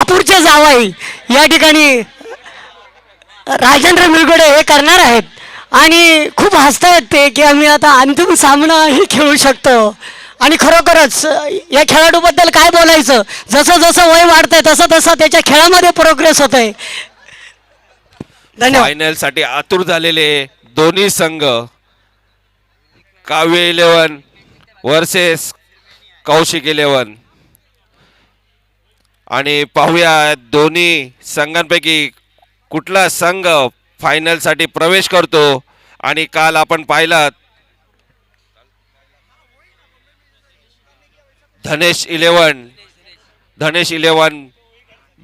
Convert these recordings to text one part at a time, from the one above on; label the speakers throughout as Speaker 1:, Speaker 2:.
Speaker 1: शहापूरचे जावाई या ठिकाणी राजेंद्र मिरगुडे हे करणार आहेत आणि खूप हसतायत ते की आम्ही आता अंतिम सामनाही खेळू शकतो. आणि खरोखरच या खेळाडूबद्दल काय बोलायचं, जसं जसं वय वाढतंय तसं तसं त्याच्या खेळामध्ये प्रोग्रेस होत आहे. धन्यवाद.
Speaker 2: फायनल साठी आतुर झालेले दोन्ही संघ काव्य 11 वर्सेस कौशिक 11 आणि पाहूया दोन्ही संघांपैकी कुठला संघ फायनल साठी प्रवेश करतो. आणि काल आपण पाहिलात धनेश 11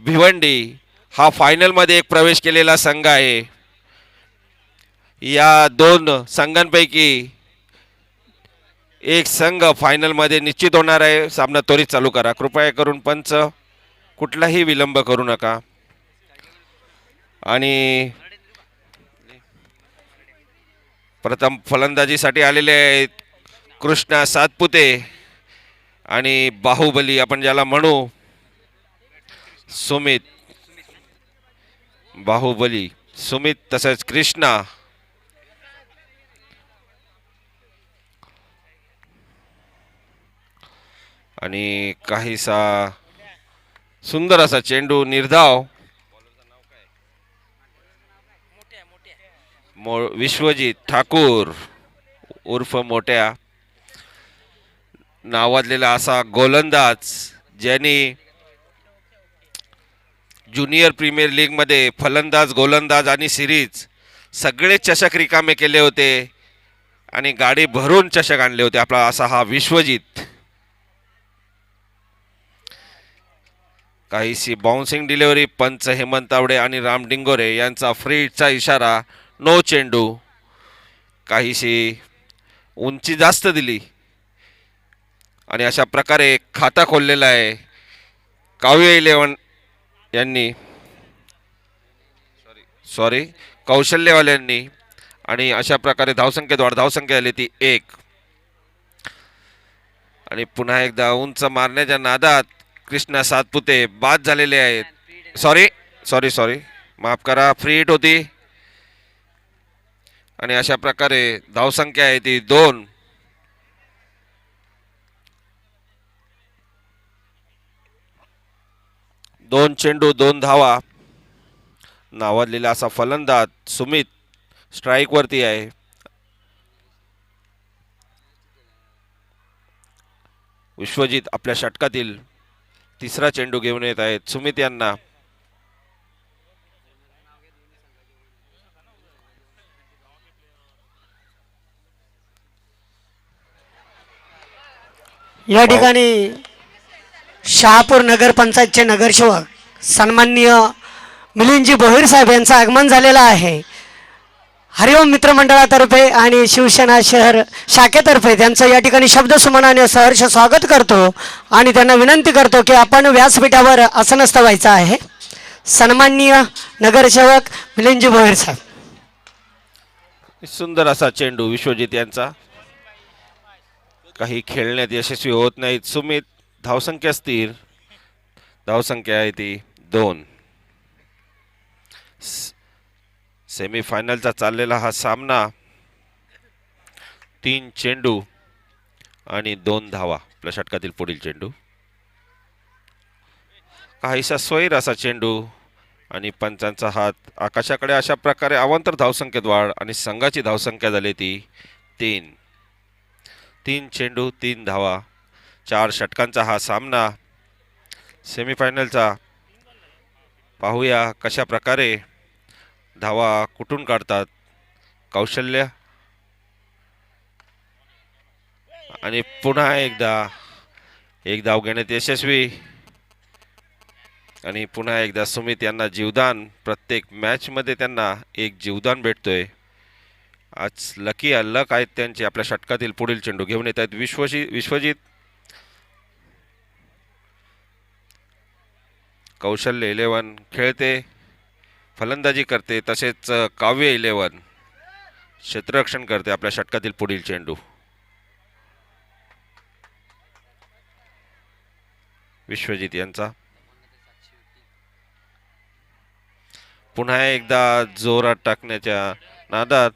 Speaker 2: भिवंडी हा फायनल मध्ये एक प्रवेश केलेला संघ आहे. या दोन संघांपैकी एक संघ फायनल मध्ये निश्चित होणार आहे. सामना त्वरित चालू करा कृपया करून. पंच कुठलाही विलंब करू नका. आणि प्रथम फलंदाजीसाठी आलेले आहेत कृष्णा सातपुते आणि बाहुबली आपण ज्याला म्हणू सुमित. बाहुबली सुमित तसेच कृष्णा. आणि काहीसा सुंदर असा चेंडू निर्धाव. विश्वजित ठाकूर उर्फ मोठ्या नावाजलेला असा गोलंदाज ज्यांनी ज्युनियर प्रीमियर लीग मध्ये फलंदाज गोलंदाज आणि सिरीज सगळे चषक रिकामे केले होते आणि गाडी भरून चषक आणले होते. आपला असा हा विश्वजित. काहीशी बाउन्सिंग डिलिव्हरी. पंच हेमंत तावडे आणि राम डिंगोरे यांचा फ्री हिटचा इशारा. नो चेंडू. काहीशी उंची जास्त दिली आणि अशा प्रकारे खाता खोललेला आहे काव्य 11 यांनी कौशल्यवाल्यांनी. आणि अशा प्रकारे धावसंख्येत वाढ. धावसंख्या आली ती 1. आणि पुन्हा एकदा उंच मारण्याच्या नादात कृष्णा सातपुते बाद झालेले आहेत. सॉरी माफ करा. फ्री हिट होती. आणि अशा प्रकारे धावसंख्या आहे ती 2. चेंडू 2 धावा. नावाजलेला असा फलंदाज सुमित स्ट्राईक वरती आहे. विश्वजित आपल्या षटकातील तिसरा चेंडू घेऊन येत आहेत सुमित यांना.
Speaker 1: या ठिकाणी शहापूर नगरपंचायतचे नगरसेवक सन्माननीय मिलिंदजी भोईर साहेब यांचं आगमन झालेलं आहे. हरिओम मित्रमंडळातर्फे आणि शिवसेना शहर शाखेतर्फे त्यांचं या ठिकाणी शब्दसुमनाने सहर्ष स्वागत करतो आणि त्यांना विनंती करतो की आपण व्यासपीठावर आसनस्थ व्हायचं आहे. सन्माननीय नगरसेवक मिलिंदजी भोईर साहेब.
Speaker 2: सुंदर असा चेंडू विश्वजित यांचा. काही खेळण्यात यशस्वी होत नाहीत सुमित. धावसंख्या स्थिर. धावसंख्या आहे ती 2. सेमीफायनलचा चाललेला हा सामना 3 चेंडू आणि 2 धावा. आपल्या षटकातील पुढील चेंडू काहीसा स्वैर असा चेंडू आणि पंचांचा हात आकाशाकडे. अशा प्रकारे अवांतर धावसंख्येत वाढ आणि संघाची धावसंख्या झाली ती 3. 3 चेंडू 3 धावा. 4 षटकांचा हा सामना सेमीफायनलचा. पाहूया कशा प्रकारे धावा कुठून काढतात कौशल्य. आणि पुन्हा एकदा एक धाव घेण्यात यशस्वी. आणि पुन्हा एकदा सुमित यांना जीवदान. प्रत्येक मॅच मध्ये त्यांना एक जीवदान भेटतोय. आज लकी लक आहेत त्यांचे. आपल्या षटकातील पुढील चेंडू घेऊन येत आहेत विश्वजित. कौशल्य 11 खेळते, फलंदाजी करते. तसेच काव्य 11 क्षेत्ररक्षण करते. आपल्या षटकातील पुढील चेंडू विश्वजित यांचा. पुन्हा एकदा जोरात टाकण्याच्या नादात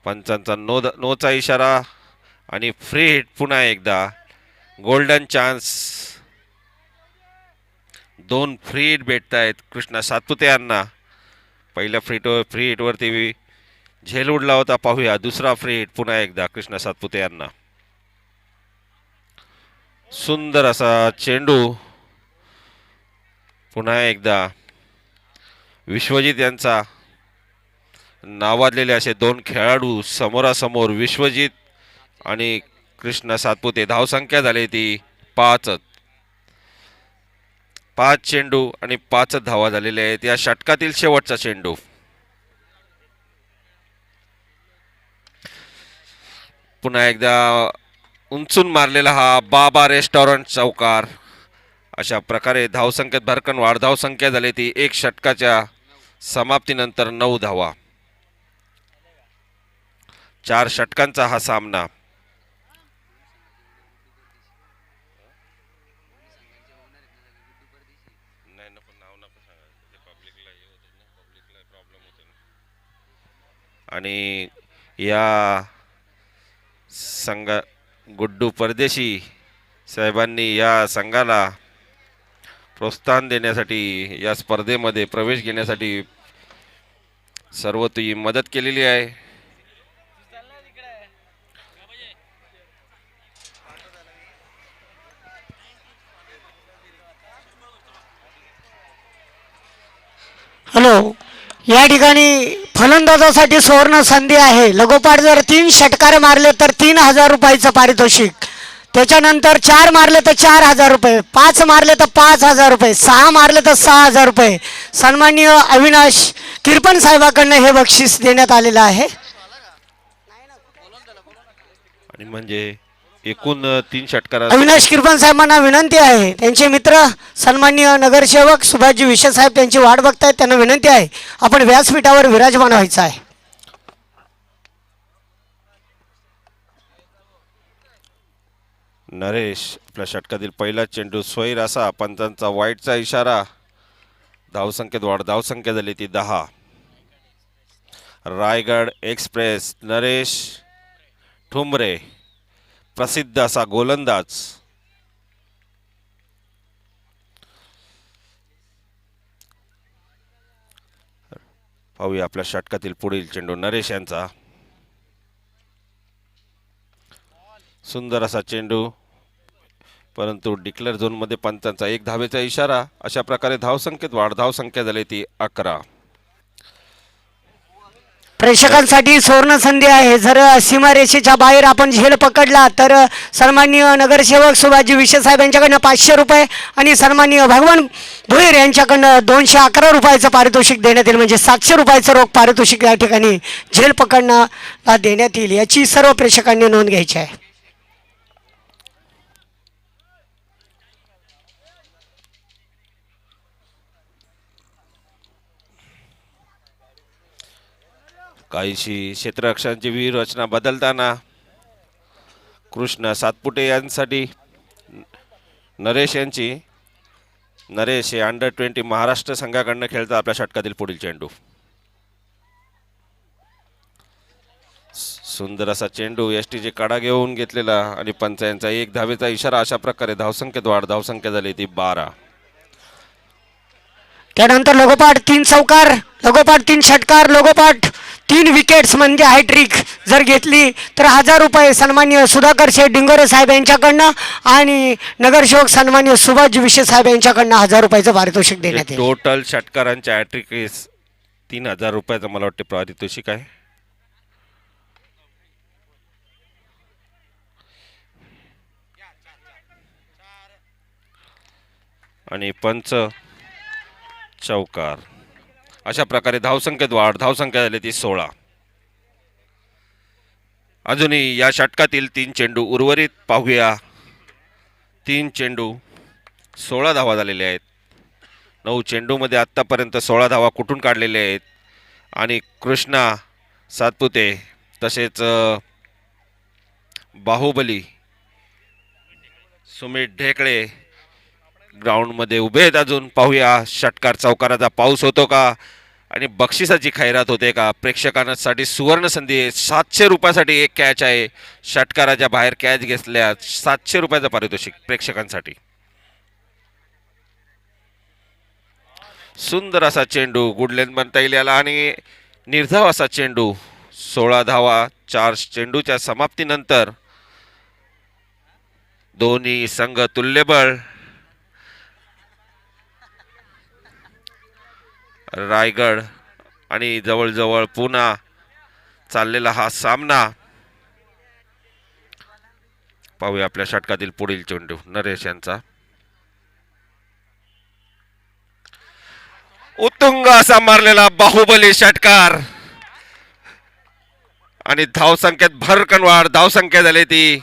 Speaker 2: पंचांचा नोचा इशारा आणि फ्री हिट. पुन्हा एकदा गोल्डन चान्स. 2 फ्री हिट भेटत आहेत कृष्णा सातपुते यांना. पहिल्या फ्री हिटवरती झेल उडला होता. पाहूया दुसरा फ्री हिट पुन्हा एकदा कृष्णा सातपुते यांना. सुंदर असा चेंडू. पुन्हा एकदा विश्वजित यांचा नावाजलेले असे 2 खेळाडू समोरासमोर. विश्वजित आणि कृष्णा सातपुते. धावसंख्या झाली ती 5. 5 चेंडू आणि 5 धावा झालेल्या आहेत. या षटकातील शेवटचा चेंडू. पुन्हा एकदा उंचून मारलेला हा बाबा रेस्टॉरंट चौकार. अशा प्रकारे धावसंख्येत भरकन वाढ. धावसंख्या झाली ती 1 षटकाच्या समाप्तीनंतर 9 धावा. 4 षटकांचा हा सामना. आणि या संघा गुड्डू परदेशी साहेबांनी या संघाला प्रोत्साहन देण्यासाठी या स्पर्धेमध्ये प्रवेश घेण्यासाठी सर्वतोही मदत केलेली आहे.
Speaker 1: हॅलो, या ठिकाणी फलंदाजासाठी सुवर्ण संधी आहे. लगोपाठ जर 3 षटकार मारले तर 3,000 रुपयाचं पारितोषिक. त्याच्यानंतर 4 मारले तर 4,000 रुपये, 5 मारले तर 5,000 रुपये, 6 मारले तर 6,000 रुपये. सन्माननीय अविनाश किरपण साहेबांकडनं हे बक्षीस देण्यात आलेलं आहे.
Speaker 2: आणि म्हणजे एकूण 3 षटकार.
Speaker 1: अविनाश किरपण साहेबांना विनंती आहे, त्यांचे मित्र सन्माननीय नगरसेवक सुभाषजी विशे साहेब त्यांची वाट बघतायत. त्यांना विनंती आहे आपण व्यासपीठावर विराजमान व्हायचं आहे.
Speaker 2: नरेश आपल्या षटकातील पहिला चेंडू स्वैर असा. पंचांचा वाईटचा इशारा. धावसंख्येत वाढ. धावसंख्या झाली ती 10. रायगड एक्सप्रेस नरेश ठुमरे प्रसिद्ध असा गोलंदाज. पाहूया आपल्या षटकातील पुढील चेंडू नरेश यांचा. सुंदर असा चेंडू, परंतु डिक्लेअर झोनमध्ये पंचांचा 1 धावेचा इशारा. अशा प्रकारे धावसंख्येत वाढ. धावसंख्या झाली ती 11.
Speaker 1: प्रेक्षकांसाठी सुवर्ण संधी आहे. जर सीमारेषेच्या बाहेर आपण झेल पकडला तर सन्माननीय नगरसेवक सुभाषजी विशे साहेब यांच्याकडनं 500 रुपये आणि सन्माननीय भगवान भोईर यांच्याकडनं 211 रुपयाचं पारितोषिक देण्यात येईल. म्हणजे 700 रुपयाचं रोख पारितोषिक या ठिकाणी झेल पकडण्याला देण्यात येईल. याची सर्व प्रेक्षकांनी नोंद घ्यायची आहे.
Speaker 2: काहीशी क्षेत्ररक्षणाची व्यूहरचना बदलताना कृष्ण सातपुते यांसाठी नरेश यांची. नरेश हे अंडर-20 महाराष्ट्र संघाकडनं खेळतात. आपल्या षटकातील पुढील चेंडू. सुंदर असा चेंडू एसटीचे कडा घेऊन घेतलेला आणि पंचांचा 1 धावेचा इशारा. अशा प्रकारे धावसंख्येत वाढ. धावसंख्या झाली ती 12.
Speaker 1: त्यानंतर लगोपाठ 3 चौकार, लगोपाठ 3 षटकार, लगोपाठ 3 विकेट्स म्हणजे हॅट्रिक जर घेतली तर 1000 रुपये सन्माननीय सुधाकर शेठ डिंगोरे साहेब यांच्याकडनं आणि नगरसेवक सन्माननीय सुभाष विशे साहेब यांच्याकडनं 1000 रुपयाचं पारितोषिक देण्यात येईल.
Speaker 2: टोटल षटकारांच्या हॅट्रिक 3000 रुपयाचं मला वाटते पारितोषिक आहे. आणि पंच चौकार. अशा प्रकारे धावसंख्येत वाढ. धावसंख्या झाली ती 16. अजूनही या षटकातील 3 चेंडू उर्वरित पाहूया. 3 चेंडू 16 धावा झालेल्या आहेत. 9 चेंडूमध्ये आत्तापर्यंत 16 धावा कुठून काढलेल्या आहेत. आणि कृष्णा सातपुते तसेच बाहुबली सुमित ढेकळे ग्राउंडमध्ये उभे आहेत अजून. पाहूया षटकार चौकाराचा पाऊस होतो का आणि बक्षिसाची खैरात होते का. प्रेक्षकांसाठी सुवर्ण संधी आहे. 700 रुपयासाठी एक कॅच आहे. षटकाराच्या बाहेर कॅच घेतल्या 700 रुपयाचं पारितोषिक प्रेक्षकांसाठी. सुंदर असा चेंडू गुडलेन बनता येईल याला आणि निर्धाव असा चेंडू. 16 धावा 4 चेंडूच्या समाप्तीनंतर दोन्ही संघ तुल्यबळ. रायगड आणि जवळजवळ पुन्हा चाललेला हा सामना. पाहूया आपल्या षटकातील पुढील चेंडू नरेश यांचा. उत्तुंग असा मारलेला बाहुबली षटकार आणि धावसंख्येत भरकन वाढ. धावसंख्या झाली ती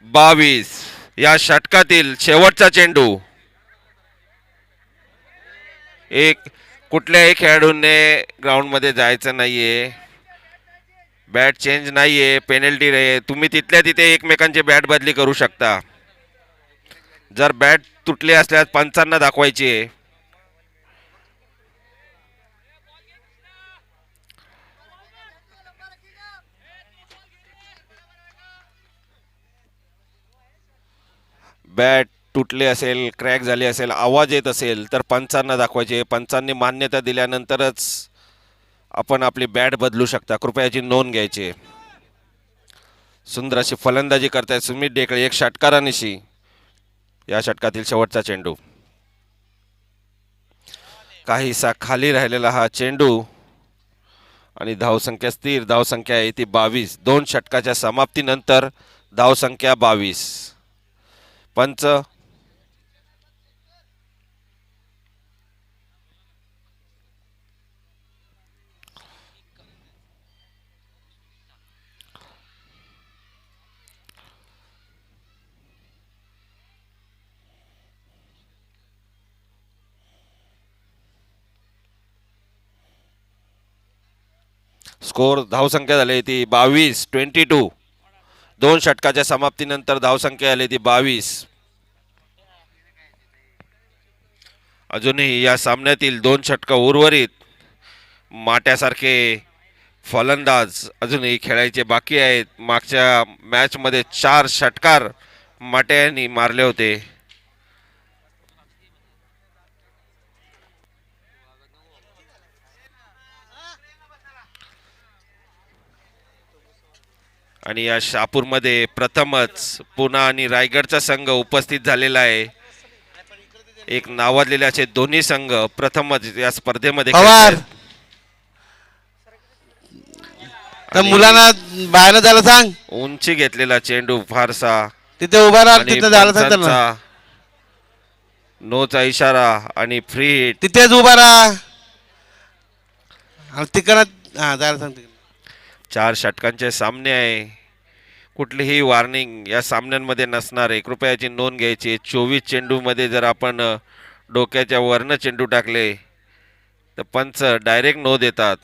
Speaker 2: 22. या षटकातील शेवटचा चेंडू. कुठल्याही खेळाडूने ग्राउंडमध्ये जायचं नाहीये. बॅट चेंज नाहीये. पेनल्टी रे. तुम्ही तिथल्या तिथे एकमेकांची बॅट बदली करू शकता. जर बॅट तुटली असल्यास पंचांना दाखवायची आहे. बॅट तुटले असेल, क्रॅक झाली असेल, आवाज येत असेल तर पंचांना दाखवायचे. पंचांनी मान्यता दिल्यानंतरच आपण आपली बॅट बदलू शकता. कृपया याची नोंद घ्यायची. सुंदर अशी फलंदाजी करतायत सुमित डेकळे एक षटकारानिशी. या षटकातील शेवटचा चेंडू. काहीसा खाली राहिलेला हा चेंडू आणि धावसंख्या स्थिर. धावसंख्या आहे ती 22. 2 षटकाच्या समाप्तीनंतर धावसंख्या 22. पंच स्कोर धावसंख्या झाली ती 22. 22. 2 षटकाच्या समाप्तीनंतर धावसंख्या आली ती 22. अजूनही या सामन्यातील 2 षटक उर्वरित. माट्यासारखे फलंदाज अजूनही खेळायचे बाकी आहेत. मागच्या मॅचमध्ये 4 षटकार माट्याने मारले होते. आणि या शहापूरमध्ये प्रथमच पुणा आणि रायगडचा संघ उपस्थित झालेला आहे. एक नावाजलेले असे दोन्ही संघ प्रथमच या स्पर्धेमध्ये
Speaker 3: पवार
Speaker 2: खेळतायत.
Speaker 3: तर मुलांना बाहेर जायला सांग.
Speaker 2: उंची घेतलेला चेंडू फारसा
Speaker 3: तिथे उभा राहा.
Speaker 2: आणि
Speaker 3: तिथे जायला सांग त्यांना.
Speaker 2: पंचांचा नोचा इशारा आणि फ्री हिट.
Speaker 3: तिथेच उभा राहा. तिकडं हा जायला सांग.
Speaker 2: 4 षटकांचे सामने आहे. कुठलीही वॉर्निंग या सामन्यांमध्ये नसणार आहे. कृपया याची नोंद घ्यायची. 24 चेंडूमध्ये जर आपण डोक्याच्या वरनं चेंडू टाकले तर पंच डायरेक्ट नो देतात.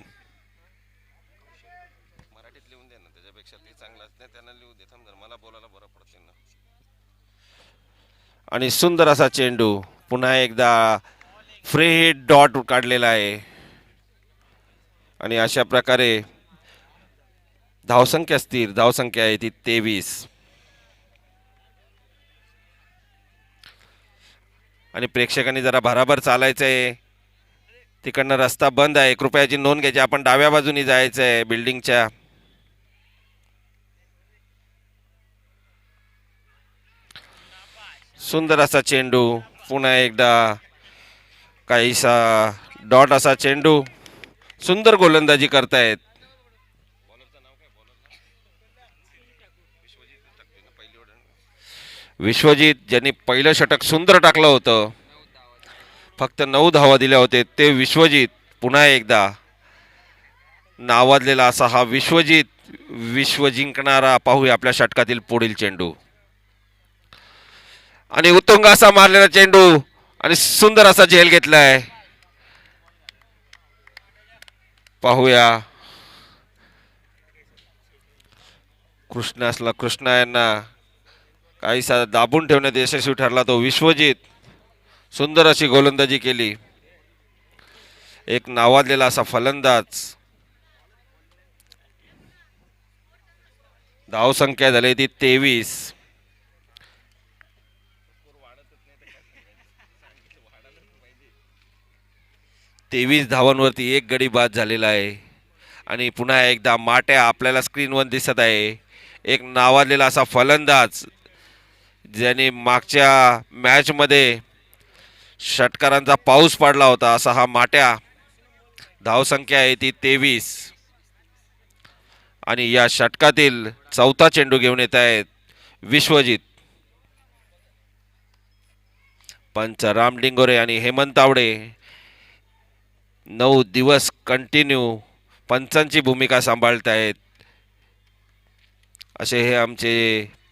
Speaker 2: मराठीत लिहून दे ना. त्याच्यापेक्षा ते चांगलं असते. त्यांना लिहू दे. थांब जरा मला बोलायला बरं पडते ना. आणि सुंदर असा चेंडू. पुन्हा एकदा फ्री हिट डॉट काढलेला आहे. आणि अशा प्रकारे धावसंख्या स्थिर. धावसंख्या आहे ती 23. आणि प्रेक्षकांनी जरा भराभर चालायचं आहे. तिकडनं रस्ता बंद आहे. कृपया याची नोंद घ्यायची. आपण डाव्या बाजूनी जायचं आहे बिल्डिंगच्या. सुंदर असा चेंडू. पुन्हा एकदा काहीसा डॉट असा चेंडू. सुंदर गोलंदाजी करतायत. विश्वजित ज्यांनी पहिलं षटक सुंदर टाकलं होतं. फक्त 9 धावा दिल्या होते ते विश्वजित. पुन्हा एकदा नावाजलेला असा हा विश्वजित. विश्व जिंकणारा. पाहूया आपल्या षटकातील पुढील चेंडू. आणि उत्तुंग असा मारलेला चेंडू आणि सुंदर असा झेल घेतलाय. पाहूया कृष्णा यांना काहीसा दाबून ठेवण्यात यशस्वी ठरला तो विश्वजित. सुंदर अशी गोलंदाजी केली. एक नावाजलेला असा फलंदाज. धावसंख्या झाली ती 23. 23 धावांवरती एक गडी बाद झालेला आहे. आणि पुन्हा एकदा माट्या आपल्याला स्क्रीनवर दिसत आहे. एक नावाजलेला असा फलंदाज ज्याने मागच्या मॅचमध्ये षटकारांचा पाऊस पडला होता असा हा माट्या. धावसंख्या आहे ती 23. आणि या षटकातील चौथा चेंडू घेऊन येत आहेत विश्वजित. पंच राम डिंगोरे आणि हेमंत तावडे 9 दिवस कंटिन्यू पंचांची भूमिका सांभाळत आहेत. असे हे आमचे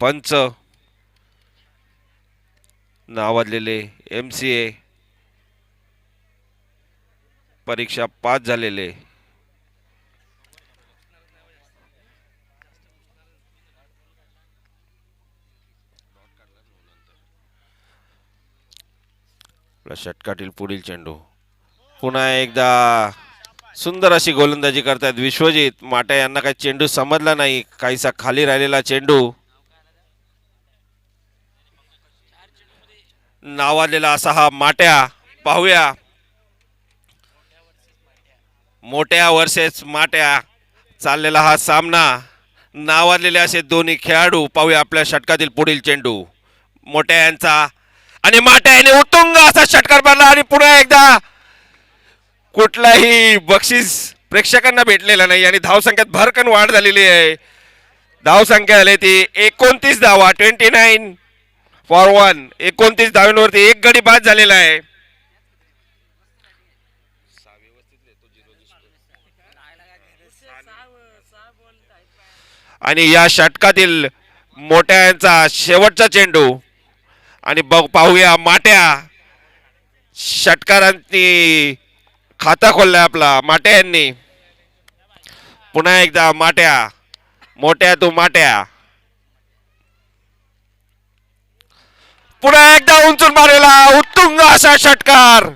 Speaker 2: पंच नावाजलेले MCA परीक्षा पास झालेले. षटकातील पुढील चेंडू. पुन्हा एकदा सुंदर अशी गोलंदाजी करतात विश्वजित. माट्या यांना काही चेंडू समजला नाही. काहीसा खाली राहिलेला चेंडू. नावाजलेला असा हा माट्या. पाहूया मोठ्या वर्सेस माट्या चाललेला हा सामना. नावाजलेले असे दोन्ही खेळाडू. पाहूया आपल्या षटकातील पुढील चेंडू मोठ्या यांचा. आणि माट्या याने उत्तुंग असा षटकार मारला. आणि पुन्हा एकदा कुठलाही बक्षीस प्रेक्षकांना भेटलेला नाही. आणि धावसंख्येत भरकन वाढ झालेली आहे. धावसंख्या झाली ती 29 धावा. 29 फॉर 1. 29 धावांवरती एक गडी बाद झालेला आहे. आणि या षटकातील मोठ्या यांचा शेवटचा चेंडू. आणि पाहूया माट्या षटकारांनी खाता खोललाय आपला माट्या यांनी. पुन्हा एकदा माट्या. मोठ्या तू माट्या. पुन्हा एकदा उंचून मारलेला उत्तुंग असा षटकार.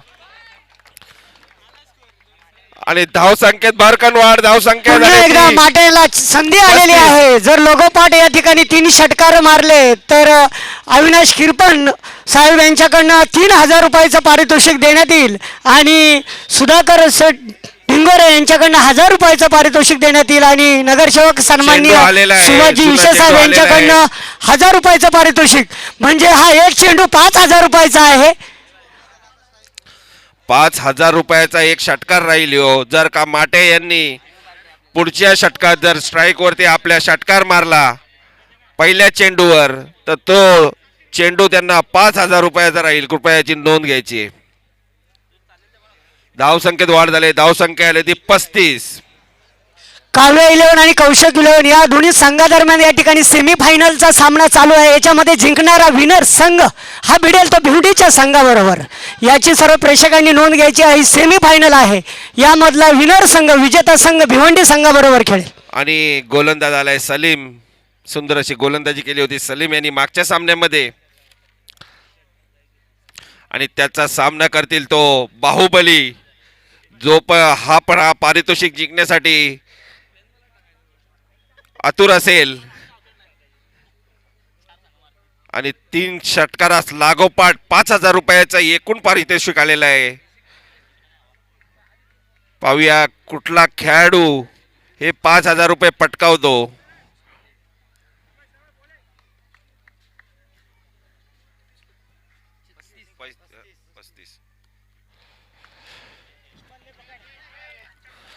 Speaker 2: आणि धावसंख्येत भरकन वाढ. धावसंख्या
Speaker 1: पुन्हा एकदा माटेला संधी आलेली आहे. जर लोगोपाट या ठिकाणी 3 षटकार मारले तर अविनाश किरपण साहेब यांच्याकडनं 3,000 रुपयाचं पारितोषिक देण्यात येईल. आणि सुधाकर ढिंगोरे यांच्याकडनं 1,000 रुपयाचं पारितोषिक देण्यात येईल. आणि नगरसेवक सन्माननीय शिवाजी विशे साहेब यांच्याकडनं 1,000 रुपयाचं पारितोषिक. म्हणजे हा एक चेंडू 5,000 रुपयाचा आहे.
Speaker 2: 5,000 रुपयाचा एक षटकार राहील हो. जर का माटे यांनी पुढच्या षटकात जर स्ट्राईक वरती आपल्या षटकार मारला पहिल्या चेंडूवर तर तो चेंडू त्यांना 5,000 रुपयाचा राहील. कृपया याची नोंद घ्यायची. धावसंख्येत वाढ झाली. धावसंख्या आली ती 35.
Speaker 1: कावळे 11 आणि कौशक 11 या दोन्ही संघादरम्यान या ठिकाणी सेमीफायनलचा सामना चालू आहे. याच्यामध्ये जिंकणारा विनर संघ हा भिडेल तो भिवंडीच्या संघाबरोबर. याची सर्व प्रेक्षकांनी नोंद घ्यायची आहे. सेमीफायनल आहे. यामधला विनर संघ विजेता संघ भिवंडी संघाबरोबर खेळेल.
Speaker 2: आणि गोलंदाज आलाय सलीम. सुंदर अशी गोलंदाजी केली होती सलीम यांनी मागच्या सामन्यामध्ये. आणि त्याचा सामना करतील तो बाहुबली जो हा पारितोषिक जिंकण्यासाठी आतुर असेल. आणि 3 षटकारास लागोपाठ 5,000 रुपयाचा एकूण पारितोषिक आलेला आहे. पाहूया कुठला खेळाडू हे 5,000 रुपये पटकावतो.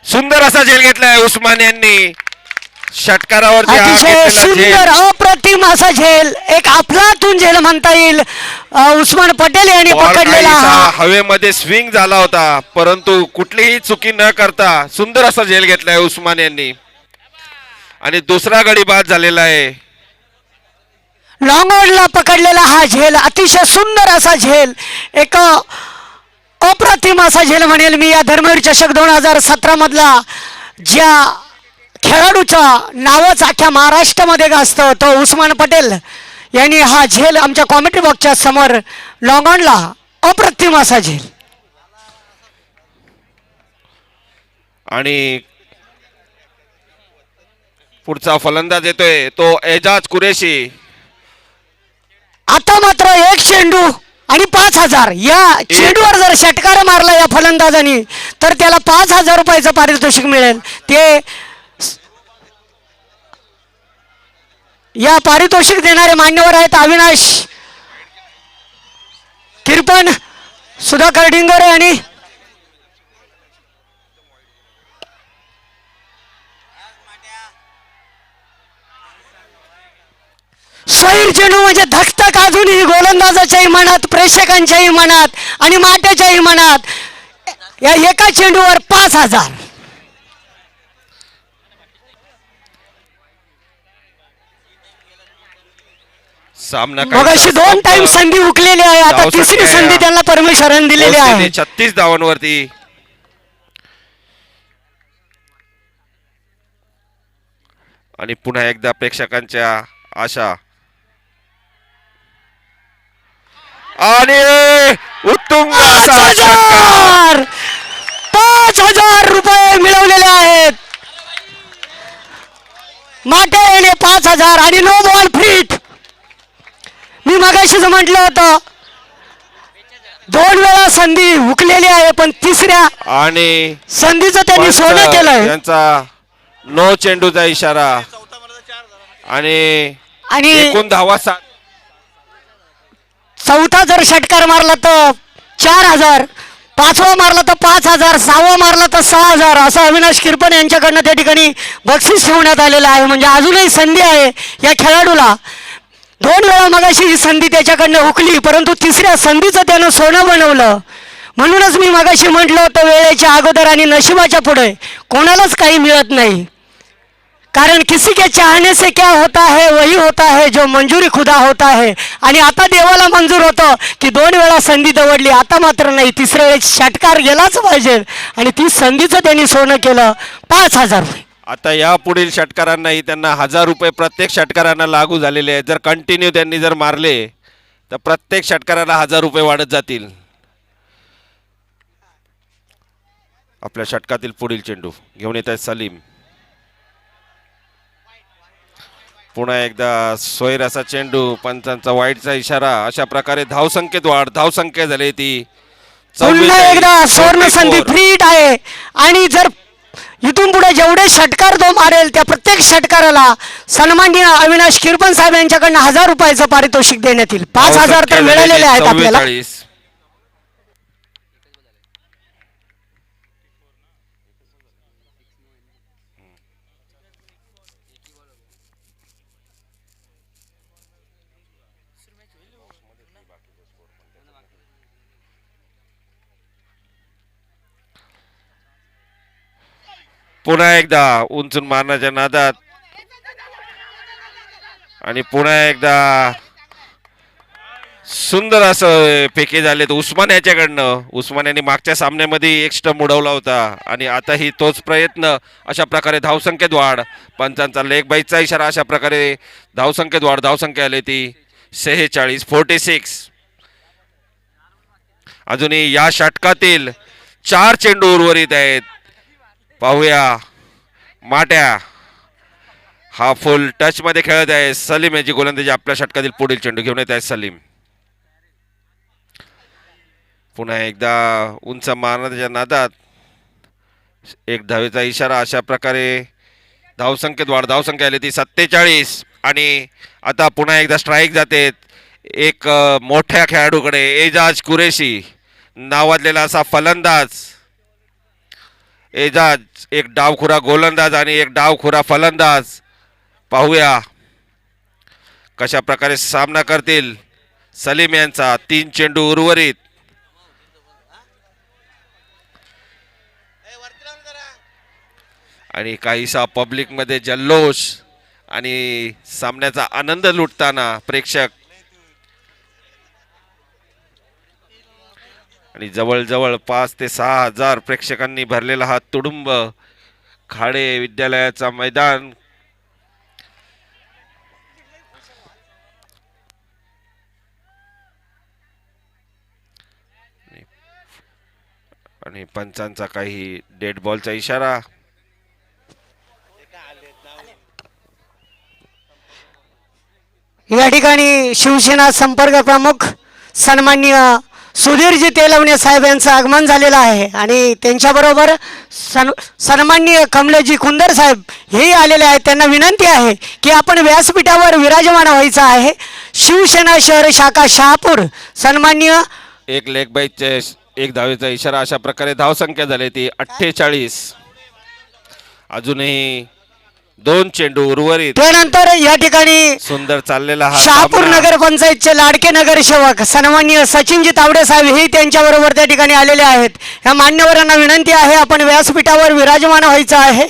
Speaker 2: सुंदर असा झेल घेतलाय उस्मान यांनी षटकारावरती.
Speaker 1: अतिशय सुंदर अप्रतिम असा झेल. एक अफलातून झेल म्हणता येईल. उस्मान पटेल यांनी पकडलेला
Speaker 2: हवेमध्ये स्विंग झाला होता परंतु कुठलीही चुकी न करता सुंदर असा झेल घेतलाय उस्मान यांनी. आणि दुसरा गडी बाद झालेला आहे.
Speaker 1: लॉंग ऑनला पकडलेला हा झेल अतिशय सुंदर असा झेल. एक अप्रतिम असा झेल म्हणेल मी. या धर्मवीर चषक 2017 मधला ज्या खेळाडूचं नावच अख्ख्या महाराष्ट्रामध्ये गाजतं तो उस्मान पटेल यांनी हा झेल आमच्या कॉमेंट्री बॉक्सच्या समोर लॉंग ऑनला अप्रतिम असा झेल.
Speaker 2: आणि पुढचा फलंदाज येतोय तो एजाज कुरेशी.
Speaker 1: आता मात्र एक चेंडू आणि 5,000. या चेंडूवर जर षटकार मारला या फलंदाजाने तर त्याला 5,000 रुपयाचं पारितोषिक मिळेल. ते या पारितोषिक देणारे मान्यवर आहेत अविनाश किरपण, सुधाकर डिंगरे आणि स्वैर चेंडू म्हणजे धकधक अजूनही गोलंदाजाच्याही मनात, प्रेक्षकांच्याही मनात आणि माट्याच्याही मनात. या एका चेंडूवर 5,000.
Speaker 2: सामना
Speaker 1: मगाशी 2 टाइम संधी हुकलेली आहे. आता
Speaker 2: धावसंख्या
Speaker 1: तिसरी संधी त्यांना परमेश्वराने दिलेली आहे.
Speaker 2: 36 धावांवरती. आणि पुन्हा एकदा प्रेक्षकांच्या आशा आणि उत्तुंग असा षटकार.
Speaker 1: 5,000 रुपये मिळवलेले आहेत. माटे 5,000 आणि नो बॉल फ्रीट. मी मगाशीच म्हटलं होतं 2 वेळा संधी हुकलेली आहे पण तिसऱ्या
Speaker 2: आणि
Speaker 1: संधीचं त्यांनी सोनं केलंय.
Speaker 2: त्यांचा नो चेंडूचा इशारा आणि
Speaker 1: आणि
Speaker 2: एकूण धावा 7.
Speaker 1: चौथा जर षटकार मारला तर 4,000, 5वा मारला तर 5,000, 6वा मारला तर 6,000 असं अविनाश किरपण यांच्याकडनं त्या ठिकाणी बक्षीस ठेवण्यात आलेलं आहे. म्हणजे अजूनही संधी आहे या खेळाडूला. 2 वेळा मगाशी ही संधी त्याच्याकडनं हुकली परंतु तिसऱ्या संधीचं त्यानं सोनं बनवलं. म्हणूनच मी मगाशी म्हटलं होतं वेळेच्या अगोदर आणि नशिबाच्या पुढे कोणालाच काही मिळत नाही. कारण किसी के चाहने से क्या होता है वही होता है जो मंजुरी खुदा होता है. आणि आता देवाला मंजूर होतं की 2 वेळा संधी दवडली. आता मात्र नाही, तिसऱ्या वेळेस षटकार गेलाच पाहिजे आणि ती संधीचं त्यांनी सोनं केलं. 5,000 रुपये.
Speaker 2: आता या पुढील षटकारांनाही त्यांना 1,000 रुपये प्रत्येक षटकारांना लागू झालेले आहेत. जर कंटिन्यू त्यांनी जर मारले तर प्रत्येक षटकाराला 1,000 रुपये वाढत जातील. आपल्या षटकातील पुढील चेंडू घेऊन येत आहेत सलीम. पुन्हा एकदा सोयर असा चेंडू, पंचांचा वाईटचा इशारा. अशा प्रकारे धावसंख्येत वाढ. धावसंख्या झाली ती
Speaker 1: पुन्हा एकदा
Speaker 2: 44.
Speaker 1: सुवर्ण संधी फ्रीट आहे. आणि जर इथून पुढे जेवढे षटकार तो मारेल त्या प्रत्येक षटकाराला सन्माननीय अविनाश किरपण साहेब यांच्याकडनं 1,000 रुपयाचं पारितोषिक देण्यात येईल. 5,000 तर मिळालेले आहेत आपल्याला.
Speaker 2: 44. पुन्हा एकदा उंचून मारण्याच्या नादात आणि पुन्हा एकदा सुंदर असं फेके झालेत उस्मान याच्याकडनं. उस्मान यांनी मागच्या सामन्यामध्ये एक स्टंप उडवला होता आणि आताही तोच प्रयत्न. अशा प्रकारे धावसंख्येत वाढ. पंचांचा लेग बाईचा इशारा. अशा प्रकारे धावसंख्येत वाढ. धावसंख्या आली ती 46. अजूनही या षटकातील 4 चेंडू उर्वरित आहेत. पाहूया माट्या हा फुल टच मध्ये खेळत आहे. सलीम याची गोलंदाजी. आपल्या षटकातील पुढील चेंडू घेऊन येत आहे सलीम. पुन्हा एकदा उंच मारण्याच्या नादात एक धावेचा इशारा. अशा प्रकारे धावसंख्येत वाढ. धावसंख्या आली ती 47 आणि आता पुन्हा एकदा स्ट्राईक जाते एक मोठ्या खेळाडूकडे. एजाज कुरेशी नावाजलेला असा फलंदाज. एजाज एक डावखुरा गोलंदाज आणि एक डावखुरा फलंदाज. पाहूया कशा प्रकारे सामना करतील सलीम यांचा. 3 चेंडू उर्वरित. आणि काहीसा पब्लिक मध्ये जल्लोष आणि सामन्याचा आनंद लुटताना प्रेक्षक. आणि जवळजवळ 5,000 ते 6,000 प्रेक्षकांनी भरलेला हा तुडुंब खाडे विद्यालयाचा मैदान. आणि पंचांचा काही डेड बॉलचा इशारा.
Speaker 1: या ठिकाणी शिवसेना संपर्क प्रमुख सन्माननीय सुधीरजी तेलवणे साहेब यांचं आगमन झालेलं आहे आणि त्यांच्याबरोबर सन्माननीय कमलेशजी कुंदर साहेब हेही आलेले आहेत. त्यांना विनंती आहे की आपण व्यासपीठावर विराजमान व्हायचं आहे. शिवसेना शहर शाखा शहापूर सन्माननीय
Speaker 2: एक लेग बाईचे एक धावेचा इशारा. अशा प्रकारे धावसंख्या झाली ती 48. अजूनही 2 चेंडू उर्वरित.
Speaker 1: त्यानंतर या ठिकाणी
Speaker 2: सुंदर चाललेला हा
Speaker 1: शहापूर
Speaker 2: सामना.
Speaker 1: नगर पंचायतचे लाडके नगरसेवक सन्माननीय सचिनजी तावडे साहेब हे त्यांच्याबरोबर त्या ठिकाणी आलेले आहेत. या मान्यवरांना विनंती आहे आपण व्यासपीठावर विराजमान व्हायचं आहे.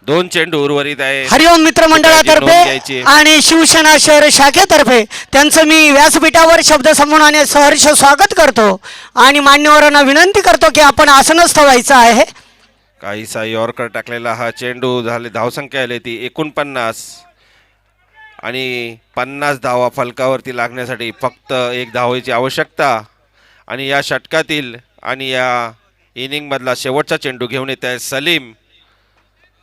Speaker 2: 2 चेंडू उर्वरित आहे.
Speaker 1: हरिओम मित्र
Speaker 2: नोंद घ्यायची
Speaker 1: मंडळातर्फे आणि शिवसेना शहर शाखेतर्फे त्यांचं मी व्यासपीठावर शब्दसंबोधनाने सहर्ष स्वागत करतो आणि मान्यवरांना विनंती करतो की आपण आसनस्थ व्हायचं आहे.
Speaker 2: काहीसा यॉर्कर टाकलेला हा चेंडू झाले. धावसंख्या आली ती 49 आणि 50 धावा फलकावरती लागण्यासाठी फक्त 1 धावेची आवश्यकता. आणि या षटकातील आणि या इनिंगमधला शेवटचा चेंडू घेऊन येत आहे सलीम.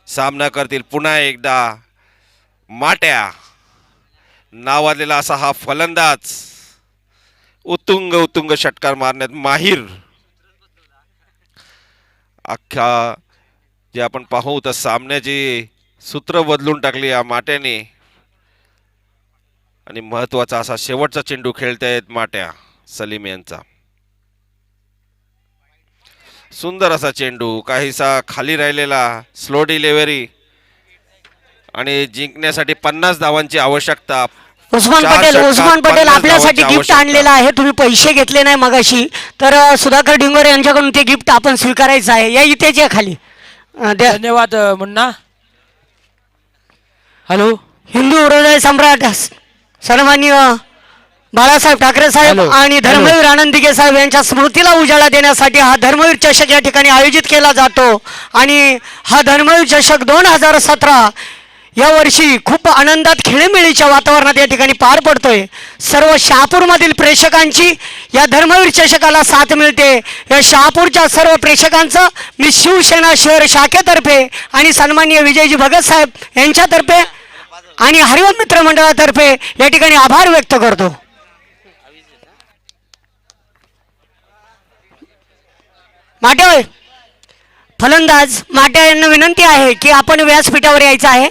Speaker 2: सामना करतील पुन्हा एकदा माट्या नावाजलेला असा हा फलंदाज. उत्तुंग षटकार मारण्यात माहीर. अख्खा जे आपण पाहू तर सामन्याची सूत्र बदलून टाकली या माट्याने आणि महत्वाचा असा शेवटचा चेंडू खेळतायत माट्या सलीम यांचा. सुंदर असा चेंडू काहीसा खाली राहिलेला स्लो डिलिव्हरी आणि जिंकण्यासाठी 50 धावांची आवश्यकता.
Speaker 1: उस्मान
Speaker 2: चार
Speaker 1: पटेल
Speaker 2: षटकात 50
Speaker 1: आपल्यासाठी
Speaker 2: धावांची
Speaker 1: गिफ्ट
Speaker 2: आवश्यकता.
Speaker 1: आणलेलं आहे. तुम्ही पैसे घेतले नाही मगाशी तर सुधाकर डिंगोरे यांच्याकडून ते गिफ्ट आपण स्वीकारायचं आहे. या इथेच या खाली द्या.
Speaker 4: धन्यवाद मुन्ना. हॅलो
Speaker 1: हिंदू हृदय सम्राट सन्माननीय बाळासाहेब ठाकरे साहेब
Speaker 4: हॅलो.
Speaker 1: आणि धर्मवीर आनंद दिघे साहेब यांच्या स्मृतीला उजाळा देण्यासाठी हा धर्मवीर चषक या ठिकाणी आयोजित केला जातो आणि हा धर्मवीर चषक 2017 या वर्षी खूप आनंदात खेळीमेळीच्या वातावरणात या ठिकाणी पार पडतोय. सर्व शहापूरमधील प्रेक्षकांची या धर्मवीर चषकाला साथ मिळते. या शहापूरच्या सर्व प्रेक्षकांचं मी शिवसेना शहर शाखेतर्फे आणि सन्माननीय विजयजी भगत साहेब यांच्यातर्फे आणि हरिओम मित्र मंडळातर्फे या ठिकाणी आभार व्यक्त करतो. माटे फलंदाज माटे यांना विनंती आहे की आपण व्यासपीठावर यायचं आहे.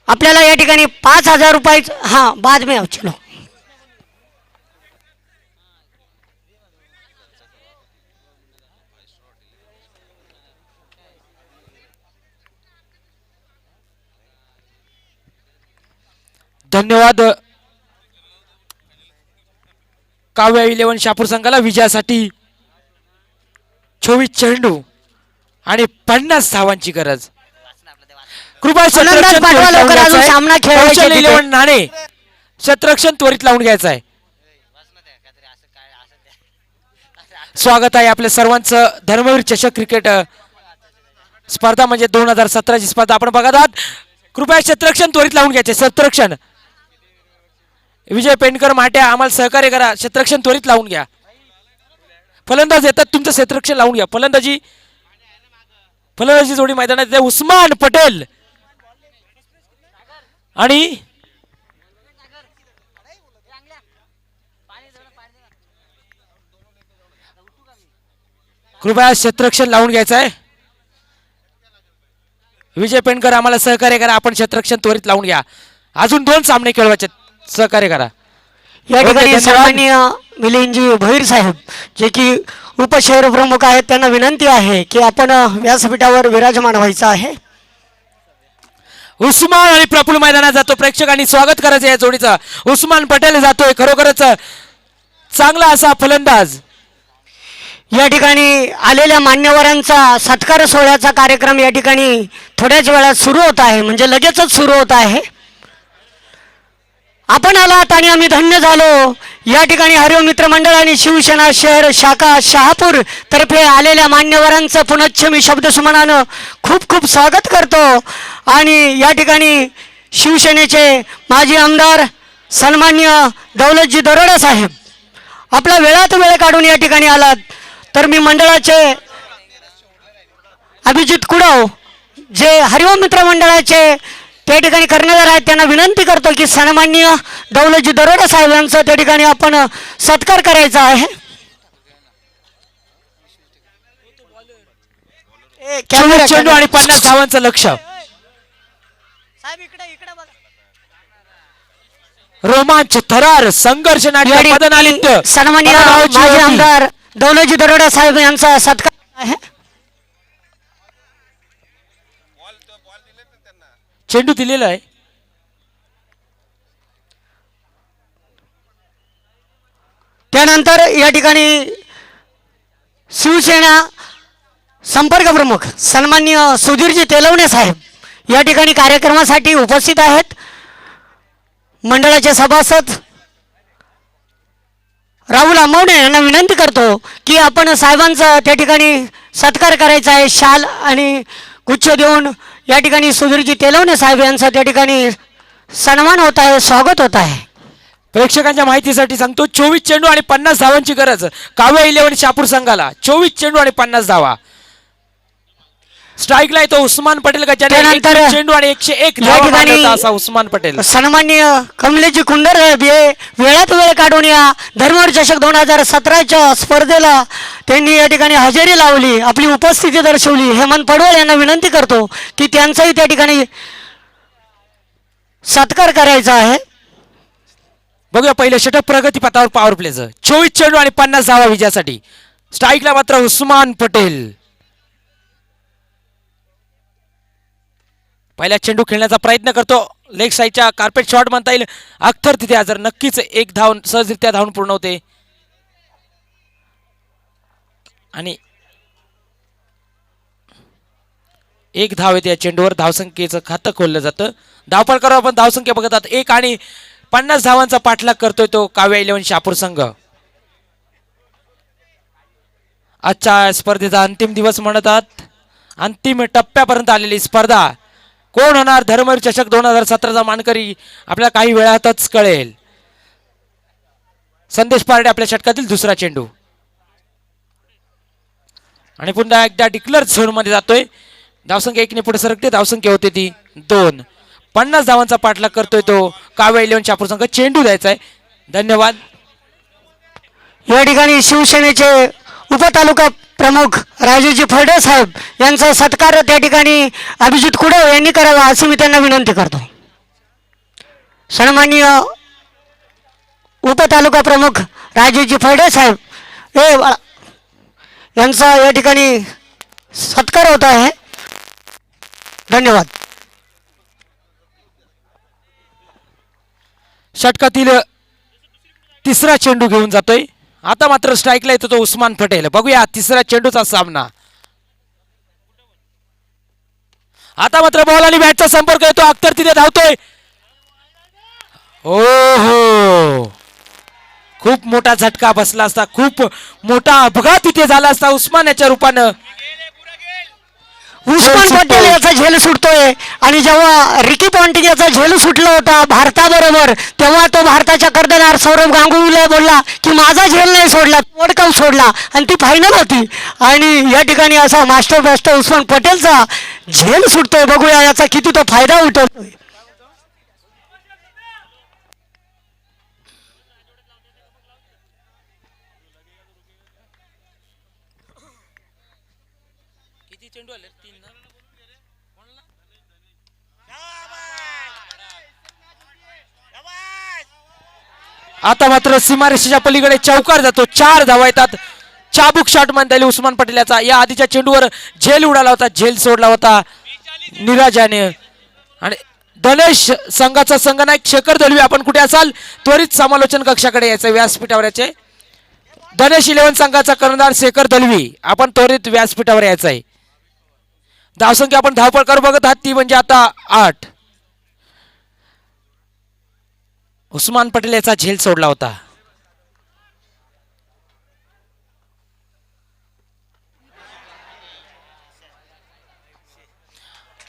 Speaker 1: आपल्याला या ठिकाणी 5000 रुपये बाद में आओ चलो.
Speaker 4: धन्यवाद काव्या 11 शहापूर संघाला विजयासाठी 24 चेंडू आणि 50 धावांची गरज. कृपया
Speaker 1: फलंदाज पाठवा लवकर, अजून सामना खेळायचा आहे तिथे.
Speaker 4: 11 नाणे शतरक्षण त्वरित लावून घ्यायचं आहे. स्वागत आहे आपल्या सर्वांचं धर्मवीर चषक क्रिकेट स्पर्धा म्हणजे 2017 ची स्पर्धा आपण बघत आहात. कृपया शतरक्षण त्वरित लावून घ्यायचे. शतरक्षण विजय पेंडकर माट्या आम्हाला सहकार्य करा. शतरक्षण त्वरित लावून घ्या. फलंदाज येतात तुमचं शतरक्षण लावून घ्या. फलंदाजी जोडी मैदानात आहे. उस्मान पटेल आणि कृपया शतरक्षण लावून घ्यायचं आहे. विजय पेंडकर आम्हाला सहकार्य करा. आपण शतरक्षण त्वरित लावून घ्या. अजून 2 सामने खेळवायचे. सहकार्य करा.
Speaker 1: या ठिकाणी
Speaker 4: धन्यवाद.
Speaker 1: सन्माननीय मिलिंदजी भोईर साहेब जे की उपशहर प्रमुख आहेत त्यांना विनंती आहे की आपण व्यासपीठावर विराजमान व्हायचं आहे.
Speaker 4: उस्मान आणि प्रफुल्ल मैदानात जातो. प्रेक्षकांनी स्वागत करायचं या जोडीचं. उस्मान पटेल जातोय. खरोखरच चांगला असा फलंदाज.
Speaker 1: या ठिकाणी आलेल्या मान्यवरांचा सत्कार सोहळ्याचा कार्यक्रम या ठिकाणी थोड्याच वेळात सुरू होत आहे. म्हणजे लगेचच सुरू होत आहे. आपण आलात आणि आम्ही धन्य झालो. या ठिकाणी हरिओम मित्र मंडळ आणि शिवसेना शहर शाखा शहापूर तर्फे आलेल्या मान्यवरांचं पुनश्च मी शब्दसुमनानं खूप खूप स्वागत करतो. आणि या ठिकाणी शिवसेनेचे माजी आमदार सन्मान्य दौलतजी दरोडा साहेब आपला वेळात वेळ काढून या ठिकाणी आलात तर मी मंडळाचे अभिजित कुडाव जे हरिओम मित्र मंडळाचे त्या ठिकाणी कर्णधार आहेत त्यांना विनंती करतो की सन्मान्य दौलतजी दरोडा साहेब यांचा त्या ठिकाणी आपण सत्कार करायचा आहे.
Speaker 4: चोवीस चेंडू आणि 50 धावांचं लक्ष. रोमांच, थरार, संघर्ष नाट्य, मदनालित्य.
Speaker 1: सन्मान्य माजी आमदार दौलतजी दरोडा साहेब यांचा सत्कार आहे.
Speaker 4: चेंडू दिलेला आहे.
Speaker 1: त्यानंतर या ठिकाणी शिवसेना संपर्क प्रमुख सन्मान्य सुधीरजी तेलवणे साहेब या ठिकाणी कार्यक्रमासाठी उपस्थित आहेत. मंडळाचे सभासद राहुल आंबवणे यांना विनंती करतो की आपण साहेबांचा त्या ठिकाणी सत्कार करायचा आहे. शाल आणि गुच्छ देऊन या ठिकाणी सुधीरजी तेलवणे साहेब यांचा त्या ठिकाणी सन्मान होत आहे, स्वागत होत आहे.
Speaker 4: प्रेक्षकांच्या माहितीसाठी सांगतो 24 चेंडू आणि 50 धावांची गरज काव्या 11 शापूर संघाला. 24 चेंडू आणि 50 धावा. स्ट्राईकला येतो उस्मान पटेल का ज्याने
Speaker 1: त्यानंतर
Speaker 4: 21 चेंडू आणि 101
Speaker 1: या
Speaker 4: धावा
Speaker 1: ठिकाणी
Speaker 4: मारला असा उस्मान पटेल.
Speaker 1: सन्मान्य कमलेशजी कुंडर साहेब हे वेळात वेळ काढून या धर्मवीर चषक 2017च्या स्पर्धेला त्यांनी या ठिकाणी हजेरी लावली, आपली उपस्थिती दर्शवली. हेमंत पडवळ यांना विनंती करतो की त्यांचाही त्या ठिकाणी सत्कार करायचा आहे.
Speaker 4: बघूया पहिले षटक प्रगतीपथावर पॉवर प्लेचं. 24 चेंडू आणि 50 धावा विजयासाठी. स्ट्राईकला मात्र उस्मान पटेल. पहिला चेंडू खेळण्याचा प्रयत्न करतो. लेग साईडच्या कार्पेट शॉट म्हणता येईल. अख्तर तिथे हजर. नक्कीच एक धाव सहजरित्या धावून पूर्ण होते. आणि एक धाव येते या चेंडूवर. धावसंख्येचं खातं खोललं जातं. धावपळ करू आपण धावसंख्या बघतात. 1 आणि 50 धावांचा पाठलाग करतोय तो काव्या 11 शापूर संघ. आजच्या स्पर्धेचा अंतिम दिवस म्हणतात. अंतिम टप्प्यापर्यंत आलेली स्पर्धा. कोण होणार धर्मवीर चषक 2017चा मानकरी आपल्याला काही वेळातच कळेल. संदेश पारडे आपल्या षटकातील दुसरा चेंडू आणि पुन्हा एकदा डिक्लेअर झोन मध्ये जातोय. धावसंख्या 1 ने पुढे सरकते. धावसंख्या होते ती 2. 50 धावांचा पाठलाग करतोय तो काव्या 11 शापूर संघ. चेंडू द्यायचा आहे. धन्यवाद.
Speaker 1: या ठिकाणी शिवसेनेचे उपतालुका प्रमुख राजूजी फर्डे साहेब यांचा सत्कार त्या ठिकाणी अभिजित कुडव यांनी करावा अशी मी त्यांना विनंती करतो. सन्माननीय उपतालुका प्रमुख राजूजी फर्डे साहेब यांचा या ठिकाणी सत्कार होत आहे. धन्यवाद.
Speaker 4: षटकातील तिसरा चेंडू घेऊन जातोय. आता मात्र स्ट्राईकला येतो तो उस्मान पटेल. बघूया तिसऱ्या चेंडूचा सामना. आता मात्र बॉल आणि बॅटचा संपर्क येतो. अख्तर तिथे धावतोय. हो खूप मोठा झटका बसला असता. खूप मोठा अपघात तिथे झाला असता उस्मान याच्या रूपानं.
Speaker 1: उस्मान पटेल याचा झेल सुटतोय आणि जेव्हा रिकी पॉन्टिंग याचा झेल सुटला होता भारताबरोबर तेव्हा तो भारताच्या कर्णधार सौरभ गांगुलीला बोलला की माझा झेल नाही सोडला, वर्ल्ड कप सोडला आणि ती फायनल होती. आणि या ठिकाणी असा मास्टर ब्लास्टर उस्मान पटेलचा झेल सुटतोय. बघूया याचा किती तो फायदा उठवतोय.
Speaker 4: किती चेंडू आले? 3 ना. आता मात्र सीमारेषेच्या पलीकडे चौकार जातो. 4 धावा येतात. चाबूक शॉट म्हणता येईल उस्मान पटेल याचा. या आधीच्या चेंडूवर झेल उडाला होता. झेल सोडला होता निराजाने. आणि धनेश संघाचा संघनायक शेखर दलवी आपण कुठे असाल त्वरित समालोचन कक्षाकडे यायचं. व्यासपीठावर यायचे. धनेश 11 संघाचा कर्णधार शेखर दलवी आपण त्वरित व्यासपीठावर यायचं आहे. धावसंख्या आपण धावपळ करू बघत आहात ती म्हणजे आता 8. उस्मान पटेल याचा झेल सोडला होता.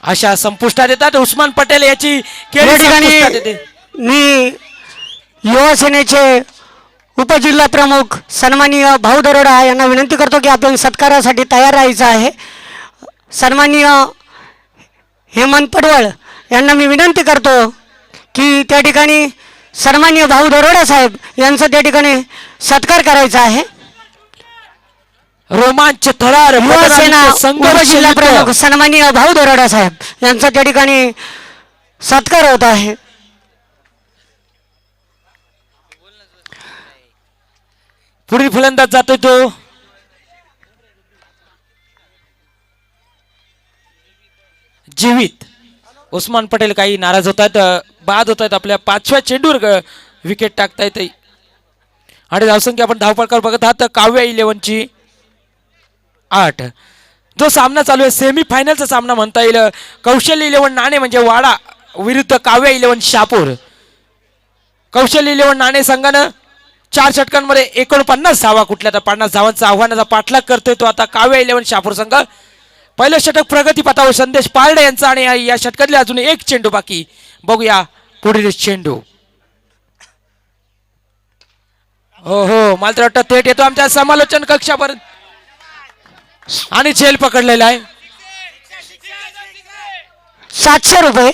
Speaker 4: आशा संपुष्टात येतात. उस्मान पटेल याची
Speaker 1: या ठिकाणी मी युवा सेनेचे उपजिल्हा प्रमुख सन्माननीय भाऊ दरोडा यांना विनंती करतो की आपण सत्कारासाठी तयार राहायचं आहे. सन्माननीय हेमंत पडवळ यांना मी विनंती करतो की त्या ठिकाणी सन्माननीय भाऊ दरोडा साहेब यांचा त्या ठिकाणी सत्कार करायचा आहे.
Speaker 4: रोमांच थरार
Speaker 1: युवा सेना
Speaker 4: संघर्ष
Speaker 1: उपजिल्हा
Speaker 4: युद्ध.
Speaker 1: प्रमुख सन्माननीय भाऊ दरोडा साहेब यांचा त्या ठिकाणी सत्कार होत आहे.
Speaker 4: पुढील फलंदाज जातोय तो जीवित. उस्मान पटेल काही नाराज होतात, बाद होत आहेत. आपल्या 5व्या चेंडूवर विकेट टाकतायत आणि धावसंख्या आपण धावपळकर बघत आहात. काव्य 11ची 8. जो सामना चालू आहे सेमी फायनलचा सामना म्हणता येईल. कौशल्य 11 नाणे म्हणजे वाडा विरुद्ध काव्य 11 शहापूर. कौशल्य 11 नाणे संघानं 4 षटकांमध्ये 49 धावा कुठल्या तर 50 धावांचा आव्हानाचा पाठलाग करतोय तो आता काव्य 11 शहापूर संघ. पहिलं षटक प्रगतीपथावर संदेश पारडे यांचा आणि या षटकातले अजून एक चेंडू बाकी. बघूया पुढील चेंडू. हो हो मला तर वाटतं थेट येतो आमच्या समालोचन कक्षापर्यंत आणि झेल पकडलेला आहे.
Speaker 1: 700 रुपये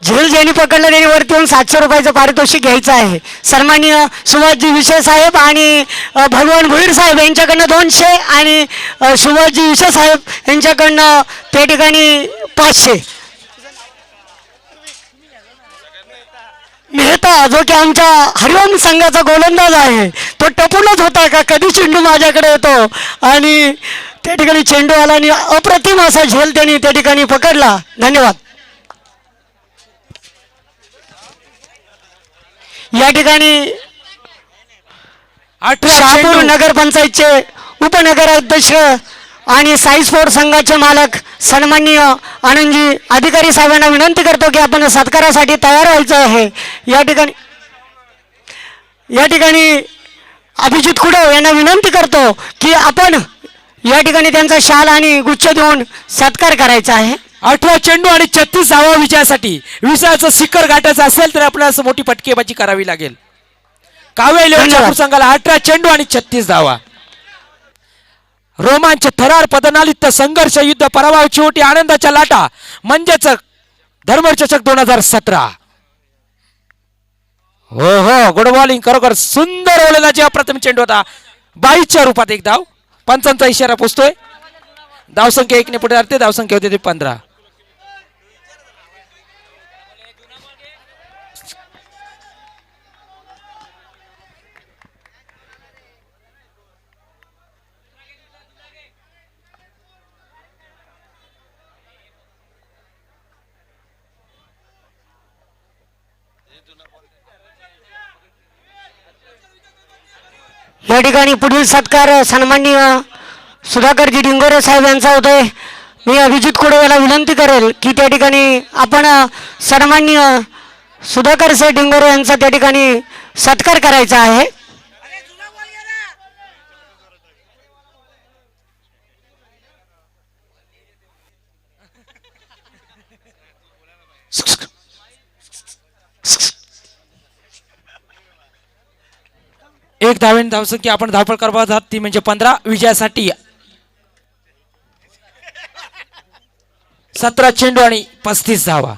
Speaker 1: झेल ज्यांनी पकडलं त्यांनी वरती येऊन 700 रुपयाचं पारितोषिक घ्यायचं आहे. सन्माननीय सुभाषजी विशे साहेब आणि भगवान भुईर साहेब यांच्याकडनं 200 आणि सुभाषजी विशे साहेब यांच्याकडनं त्या ठिकाणी 500. मेहता जो की आमच्या हरिओम संघाचा गोलंदाज आहे तो टपूनच होता का कधी चेंडू माझ्याकडे येतो आणि त्या ठिकाणी चेंडू आला आणि अप्रतिम असा झेल त्यांनी त्या ठिकाणी पकडला. धन्यवाद. या ठिकाणी
Speaker 4: 18
Speaker 1: शहापूर
Speaker 4: चेंडू.
Speaker 1: नगरपंचायतचे उपनगराध्यक्ष आणि साई स्पोर्ट संघाचे मालक सन्माननीय आनंदजी अधिकारी साहेबांना विनंती करतो की आपण सत्कारासाठी तयार व्हायचं आहे. या ठिकाणी अभिजित कुडव यांना विनंती करतो की आपण या ठिकाणी त्यांचा शाल आणि गुच्छ देऊन सत्कार करायचा आहे.
Speaker 4: 18 चेंडू आणि 36 धावा विजयासाठी. विजयाचं शिखर गाठायचं असेल तर आपल्याला मोठी पटकेबाजी करावी लागेल. काव्य 11 शहापूर संघाला 18 चेंडू आणि 36 धावा. रोमांच थरार पदनालित संघर्ष युद्ध पराभव शेवटी आनंदाच्या लाटा म्हणजेच धर्मचषक 2017. हो हो गुड बॉलिंग खरोखर सुंदर ओलंदाजी. अप्रतिम चेंडू होता 22च्या रूपात एक धाव. पंचांचा इशारा पोचतोय. धावसंख्या 1 ने पुढे जाते. धावसंख्या होते ती 15.
Speaker 1: या ठिकाणी पुढील सत्कार सन्माननीय सुधाकरजी डिंगोरे साहेब यांचा होतोय. मी अभिजित कुडे याला विनंती करेल की त्या ठिकाणी आपण सन्माननीय सुधाकर साहेब डिंगोरे यांचा त्या ठिकाणी सत्कार करायचा आहे.
Speaker 4: एक धावेन धावसंख्या आपण धावपळ करत आहात ती म्हणजे 15. विजयासाठी 17 चेंडू आणि 35 धावा.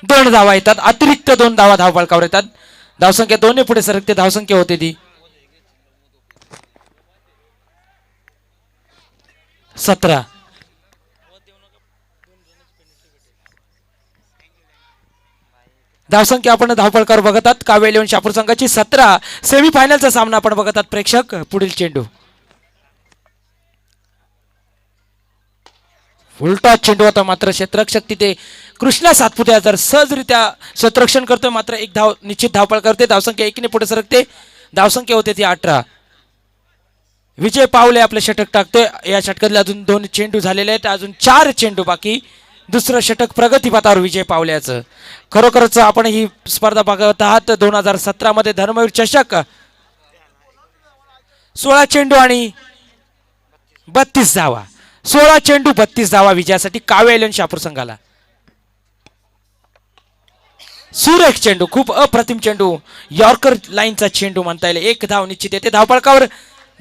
Speaker 4: दोन धावा येतात. अतिरिक्त 2 धावा धावपळकावर येतात. धावसंख्या 2 ने पुढे सरकते. धावसंख्या होते ती 17. धावसंख्या आपण धावपळकर बघत आहात. काव्य 11 शहापूर संघाची 17. सेमीफायनलचा सामना आपण बघत आहात प्रेक्षक. पुढील चेंडू उलटा चेंडू होता मात्र क्षेत्ररक्षक तिथे कृष्णा सातपुते जर सहजरित्या क्षेत्ररक्षण करतोय मात्र एक धाव निश्चित धावपळ करते. धावसंख्या 1 ने पुढे सरकते. धावसंख्या होते ती 18. विजय पावले आपले षटक टाकतोय. या षटकातले अजून 2 चेंडू झालेले आहेत. अजून 4 चेंडू बाकी. दुसरं षटक प्रगतीपथावर विजय पावल्याचं. खरोखरच आपण ही स्पर्धा बघत आहात 2017 मध्ये धर्मवीर चषक. 16 चेंडू आणि 32 धावा. 16 चेंडू 32 धावा विजयासाठी काव्य एलन शहापूर संघाला. सुरेख चेंडू, खूप अप्रतिम चेंडू, यॉर्कर लाईनचा चेंडू म्हणता येईल. 1 धाव निश्चित येते. धावफलकावर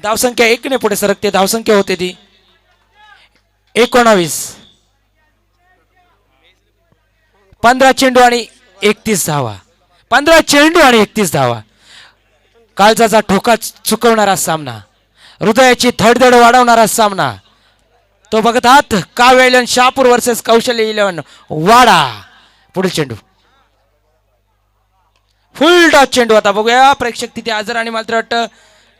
Speaker 4: धावसंख्या 1 ने पुढे सरकते. धावसंख्या होते ती 19. 15 चेंडू आणि 31 धावा. 15 चेंडू आणि 31 धावा. काळजाचा ठोका चुकवणारा सामना, हृदयाची धडधड वाढवणारा सामना तो बघत आहात. काव्य इलेव्हन शहापूर वर्सेस कौशल्य इलेव्हन वाडा. पुढील चेंडू फुल टॉस चेंडू. आता बघूया प्रेक्षक तिथे हजर आणि मात्र वाटतं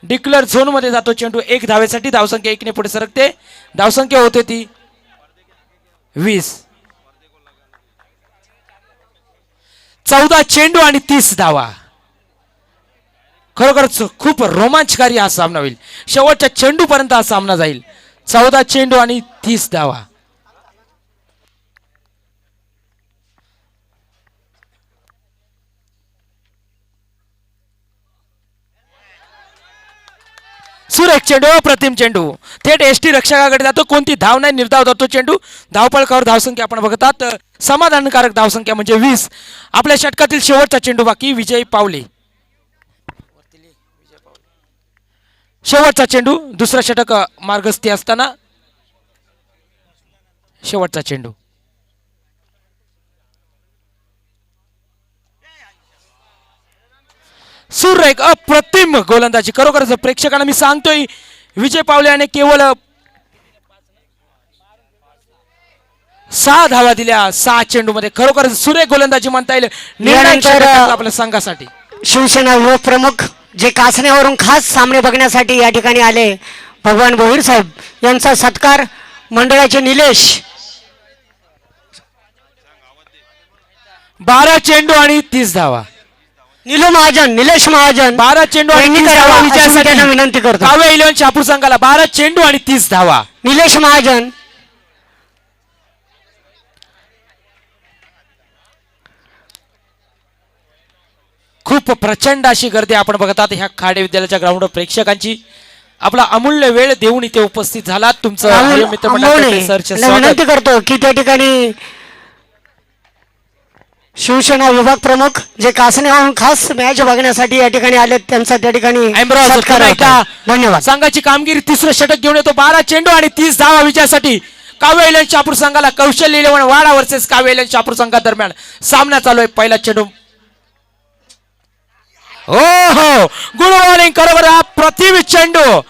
Speaker 4: डिक्लेअर झोन मध्ये जातो चेंडू. 1 धावेसाठी धावसंख्या 1 ने पुढे सरकते. धावसंख्या होते ती 20. 14 चेंडू आणि 30 धावा. खरोखरच खूप रोमांचकारी हा सामना होईल. शेवटच्या चेंडू पर्यंत हा सामना जाईल. 14 चेंडू आणि 30 धावा. सुरेख चेंडू, अप्रतिम चेंडू थेट एसटी रक्षकाकडे जातो. कोणती धाव नाही, निर्धाव जातो चेंडू. धावपळकावर धावसंख्या आपण बघतात. समाधानकारक धावसंख्या म्हणजे 20. आपल्या षटकातील शेवटचा चेंडू बाकी. विजय पावले. शेवटचा चेंडू, दुसरा षटक मार्गस्थी असताना शेवटचा चेंडू. सुरेख अप्रतिम गोलंदाजी. खरोखरच प्रेक्षकांना मी सांगतोय विजय पावले याने केवळ 6 धावा दिल्या 6 चेंडू मध्ये. खरोखरच सुरेख गोलंदाजी म्हणता येईल निर्णायक षटक टाकलं आपल्या संघासाठी.
Speaker 1: शिवसेना युवक प्रमुख जे कासण्यावरून खास सामने बघण्यासाठी या ठिकाणी आले, भगवान भोईर साहेब यांचा सत्कार मंडळाचे निलेश.
Speaker 4: 12 चेंडू आणि 30 धावा.
Speaker 1: निलेश महाजन
Speaker 4: 12 चेंडू आणि
Speaker 1: यांनी
Speaker 4: 30
Speaker 1: करावं
Speaker 4: धावा
Speaker 1: अशी मी
Speaker 4: विजयासाठी
Speaker 1: त्यांना विनंती करतो.
Speaker 4: काव्य इलेव्हन शहापूर संघाला 12 चेंडू आणि 30 धावा.
Speaker 1: निलेश महाजन
Speaker 4: खूप प्रचंड अशी गर्दी आपण बघतात ह्या खाडे विद्यालयाच्या ग्राउंड प्रेक्षकांची. आपला अमूल्य वेळ देऊन इथे उपस्थित झालात. तुमचं
Speaker 1: राहुल
Speaker 4: मित्रमंडळाचे
Speaker 1: आंबवणे
Speaker 4: सरचे
Speaker 1: यांना
Speaker 4: स्वागत.
Speaker 1: विनंती करतो की त्या ठिकाणी शिवसेना विभाग प्रमुख जे कासण्यावरून खास मॅच बघण्यासाठी या ठिकाणी आले त्यांचा त्या ठिकाणी
Speaker 4: अमरावती
Speaker 1: सत्कार
Speaker 4: पुन्हा
Speaker 1: होतो.
Speaker 4: एकदा
Speaker 1: धन्यवाद.
Speaker 4: संघाची कामगिरी तिसरं षटक घेऊन येतो. 12 चेंडू आणि 30 धावा विजयासाठी काव्य इलेव्हन शहापूर संघाला. कौशल्य इलेव्हन वाडा वर्सेस काव्य इलेव्हन शहापूर संघा दरम्यान सामना चालू आहे. पहिला चेंडू हो गुड बॉलिंग. खरोखर हा प्रतिम चेंडू.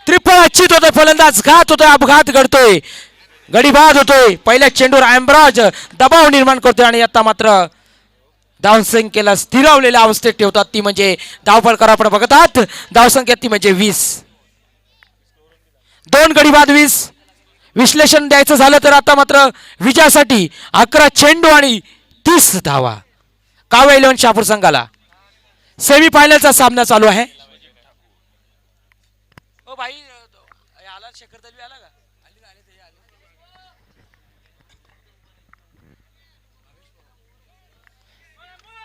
Speaker 4: त्रिफळ चित होतोय फलंदाज. घात होतोय, अपघात घडतोय, गडी बाद होतोय. पहिल्या चेंडूवर आयम्ब्राज दबाव निर्माण करतोय आणि आता मात्र धावसंख्येला स्थिरावलेल्या अवस्थेत ठेवतात. ती म्हणजे धावफलकार आपण बघत आहात. धावसंख्या ती म्हणजे 20. 2 गडी बाद 20. विश्लेषण द्यायचं झालं तर आता मात्र विजयासाठी 11 चेंडू आणि 30 धावा काव्य इलेव्हन शहापूर संघाला. सेमीफायनलचा सामना चालू आहे.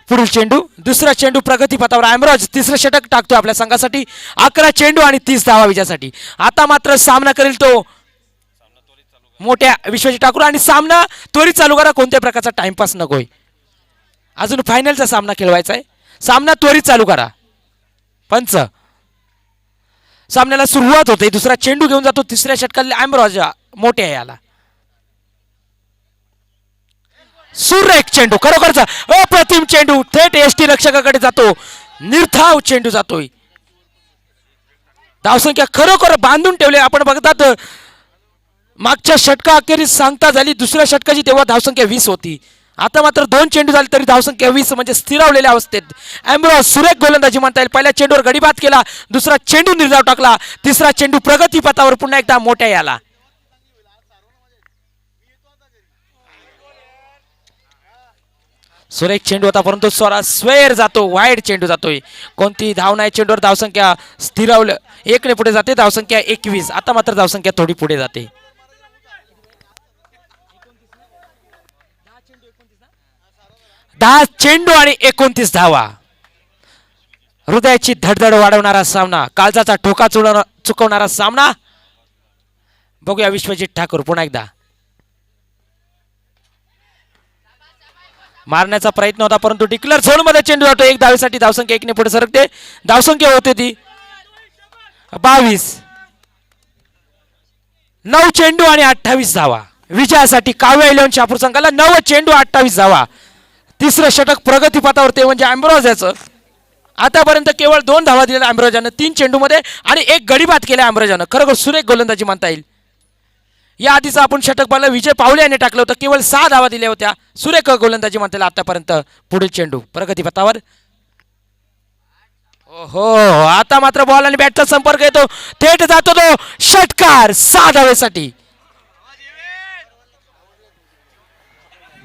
Speaker 4: पुढील चेंडू, दुसरा चेंडू प्रगतीपथावर. आयमराज तिसरं षटक टाकतो आपल्या संघासाठी. 11 चेंडू आणि 30 धावा विजयासाठी. आता मात्र सामना करेल तो मोठ्या विश्वाची ठाकूर आणि सामना त्वरित चालू करा. कोणत्या प्रकारचा टाइमपास नकोय. अजून फायनलचा सामना खेळवायचा आहे. सामना त्वरित चालू करा. पंच सामन्याला सुरुवात होते. दुसरा चेंडू घेऊन जातो तिसऱ्या षटकातले आयमराज मोठे आहे याला. सुरेख चेंडू, खरोखरचा अप्रतिम चेंडू थेट एसटी रक्षकाकडे जातो. निर्धाव चेंडू जातोय. धावसंख्या खरोखर बांधून ठेवले आपण बघतात. मागच्या षटका अखेरीस सांगता झाली दुसऱ्या षटकाची तेव्हा धावसंख्या 20 होती. आता मात्र 2 चेंडू झाले तरी धावसंख्या 20 म्हणजे स्थिरावलेल्या अवस्थेत. अमराज सुरेख गोलंदाजी म्हणता येईल. पहिल्या चेंडूवर गडीबाद केला, दुसरा चेंडू निर्धाव टाकला, तिसरा चेंडू प्रगतीपथावर पुन्हा एकदा मोठ्या याला. सुरेख चेंडू होता परंतु स्वेर जातो. वाईड चेंडू जातोय. कोणती धाव नाही. चेंडूवर धावसंख्या स्थिरावलं 1 ने पुढे जाते. धावसंख्या 21. आता मात्र धावसंख्या थोडी पुढे जाते. 10 चेंडू आणि 29 धावा. हृदयाची धडधड वाढवणारा सामना, काळजाचा ठोका चुकवणारा सामना. बघूया विश्वजित ठाकूर पुन्हा एकदा मारण्याचा प्रयत्न होता परंतु डिक्लेअर झोन मध्ये चेंडू जातो. एक धावेसाठी धावसंख्या 1 ने पुढे सरकते. धावसंख्या होते ती 22. 9 चेंडू आणि 28 धावा विजयासाठी काव्य 11 शहापूर संघाला. 9 चेंडू 28 धावा. तिसरं षटक प्रगतीपथावर ते म्हणजे अँब्रोज याचं. आतापर्यंत केवळ 2 धावा दिलेल्या अँब्रोजानं 3 चेंडू मध्ये आणि 1 गडीबाद केल्या अँब्रोजानं. खरोखर सुरेख गोलंदाजी म्हणता येईल. या आधीचा आपण षटक पाहिलं विजय पावले याने टाकलं होतं. केवळ 6 धावा दिल्या होत्या. सुरेख गोलंदाजी म्हणता येईल आतापर्यंत. पुढील चेंडू प्रगतीपथावर. ओहो आता मात्र बॉल आणि बॅटचा संपर्क येतो. थेट जातो तो षटकार 6 धावेसाठी.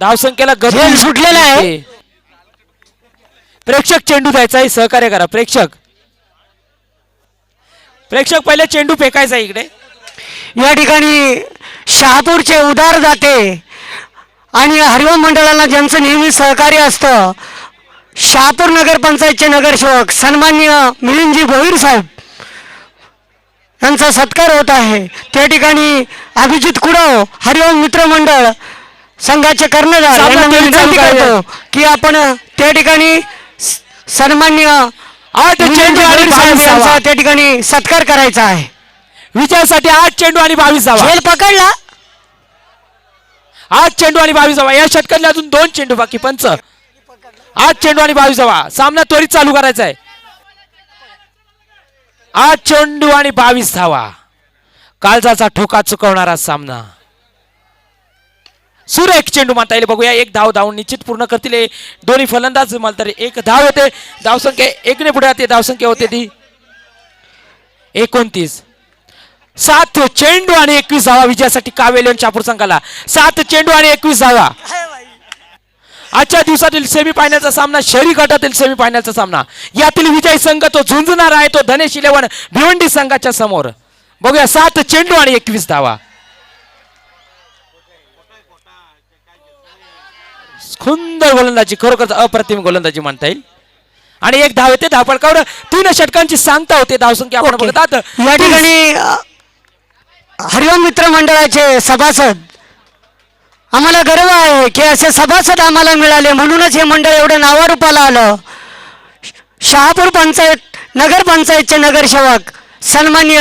Speaker 4: धावसंख्येला
Speaker 1: झेल
Speaker 4: गती
Speaker 1: सुटलेला आहे.
Speaker 4: प्रेक्षक चेंडू द्यायचा आहे. सहकार्य करा प्रेक्षक पहिले चेंडू फेकायचा इकडे.
Speaker 1: या ठिकाणी शहापूरचे उदार दाते आणि हरिओम मंडळाला ज्यांचं नेहमी सहकार्य असतं शहापूर नगरपंचायतचे नगरसेवक सन्माननीय मिलिंदजी भोईर साहेब यांचा सत्कार होत आहे. त्या ठिकाणी अभिजित कुडव हरिओम मित्र मंडळ संघाचे कर्णधार यांना मी विनंती करतो की आपण त्या ठिकाणी सन्माननीय
Speaker 4: चेंडू आणि
Speaker 1: भोईर साहेब
Speaker 4: 22 धावा.
Speaker 1: यांचा त्या ठिकाणी सत्कार करायचा आहे.
Speaker 4: विजयासाठी 8 चेंडू आणि 22 धावा.
Speaker 1: झेल पकडला.
Speaker 4: 8 चेंडू आणि 22 धावा. या षटकातले अजून 2 चेंडू बाकी. पंच 8 चेंडू आणि 22 धावा. सामना त्वरित चालू करायचा आहे. 8 चेंडू आणि 22 धावा. काळजाचा ठोका चुकवणारा सामना. सुरेख चेंडू म्हणता येईल. बघूया 1 धाव धावून निश्चित पूर्ण करतील हे दोन्ही फलंदाज. मला तर 1 धाव होते. धावसंख्या 1 ने पुढे जाते. धावसंख्या होते ती 29. 7 चेंडू आणि 21 धावा विजयासाठी काव्य 11 शहापूर संघाला. 7 चेंडू आणि 21 धावा. आजच्या दिवसातील सेमीफायनलचा सामना शहरी गटातील सेमीफायनलचा सामना. यातील विजयी संघ तो झुंजणार आहे तो धनेश 11 भिवंडी संघाच्या समोर. बघूया 7 चेंडू आणि 21 धावा. सुंदर गोलंदाजी. खरोखर अप्रतिम गोलंदाजी म्हणता येईल. आणि 1 धाव येते. धावपळकावर 3 षटकांची सांगता होते. धावसंख्या आपण बघतात
Speaker 1: या ठिकाणी हरिओम मित्र मंडळाचे सभासद आम्हाला गर्व आहे की असे सभासद आम्हाला मिळाले म्हणूनच हे मंडळ एवढं नावारूपाला आलं. शहापूर पंचायत नगरपंचायतचे नगरसेवक सन्माननीय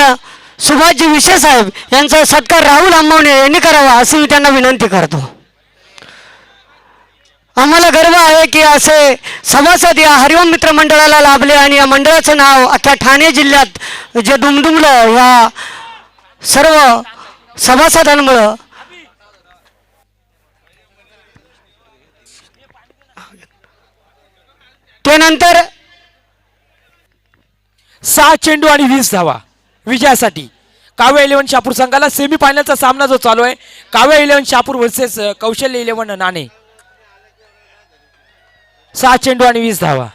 Speaker 1: सुभाषजी विशे साहेब यांचा सत्कार राहुल आंबवणे यांनी करावा अशी मी त्यांना विनंती करतो. आम्हाला गर्व आहे की असे सभासद या हरिओम मित्र मंडळाला लाभले आणि या मंडळाचं नाव अख्ख्या ठाणे जिल्ह्यात जे दुमदुमलं या सर्व सभासदांमुळं. त्यानंतर
Speaker 4: 6 चेंडू आणि 20 धावा विजयासाठी काव्य 11 शहापूर संघाला. सेमीफायनलचा सामना जो चालू आहे काव्य 11 शहापूर वर्सेस कौशल्य 11 नाणे. 6 चेंडू आणि 20 धावा.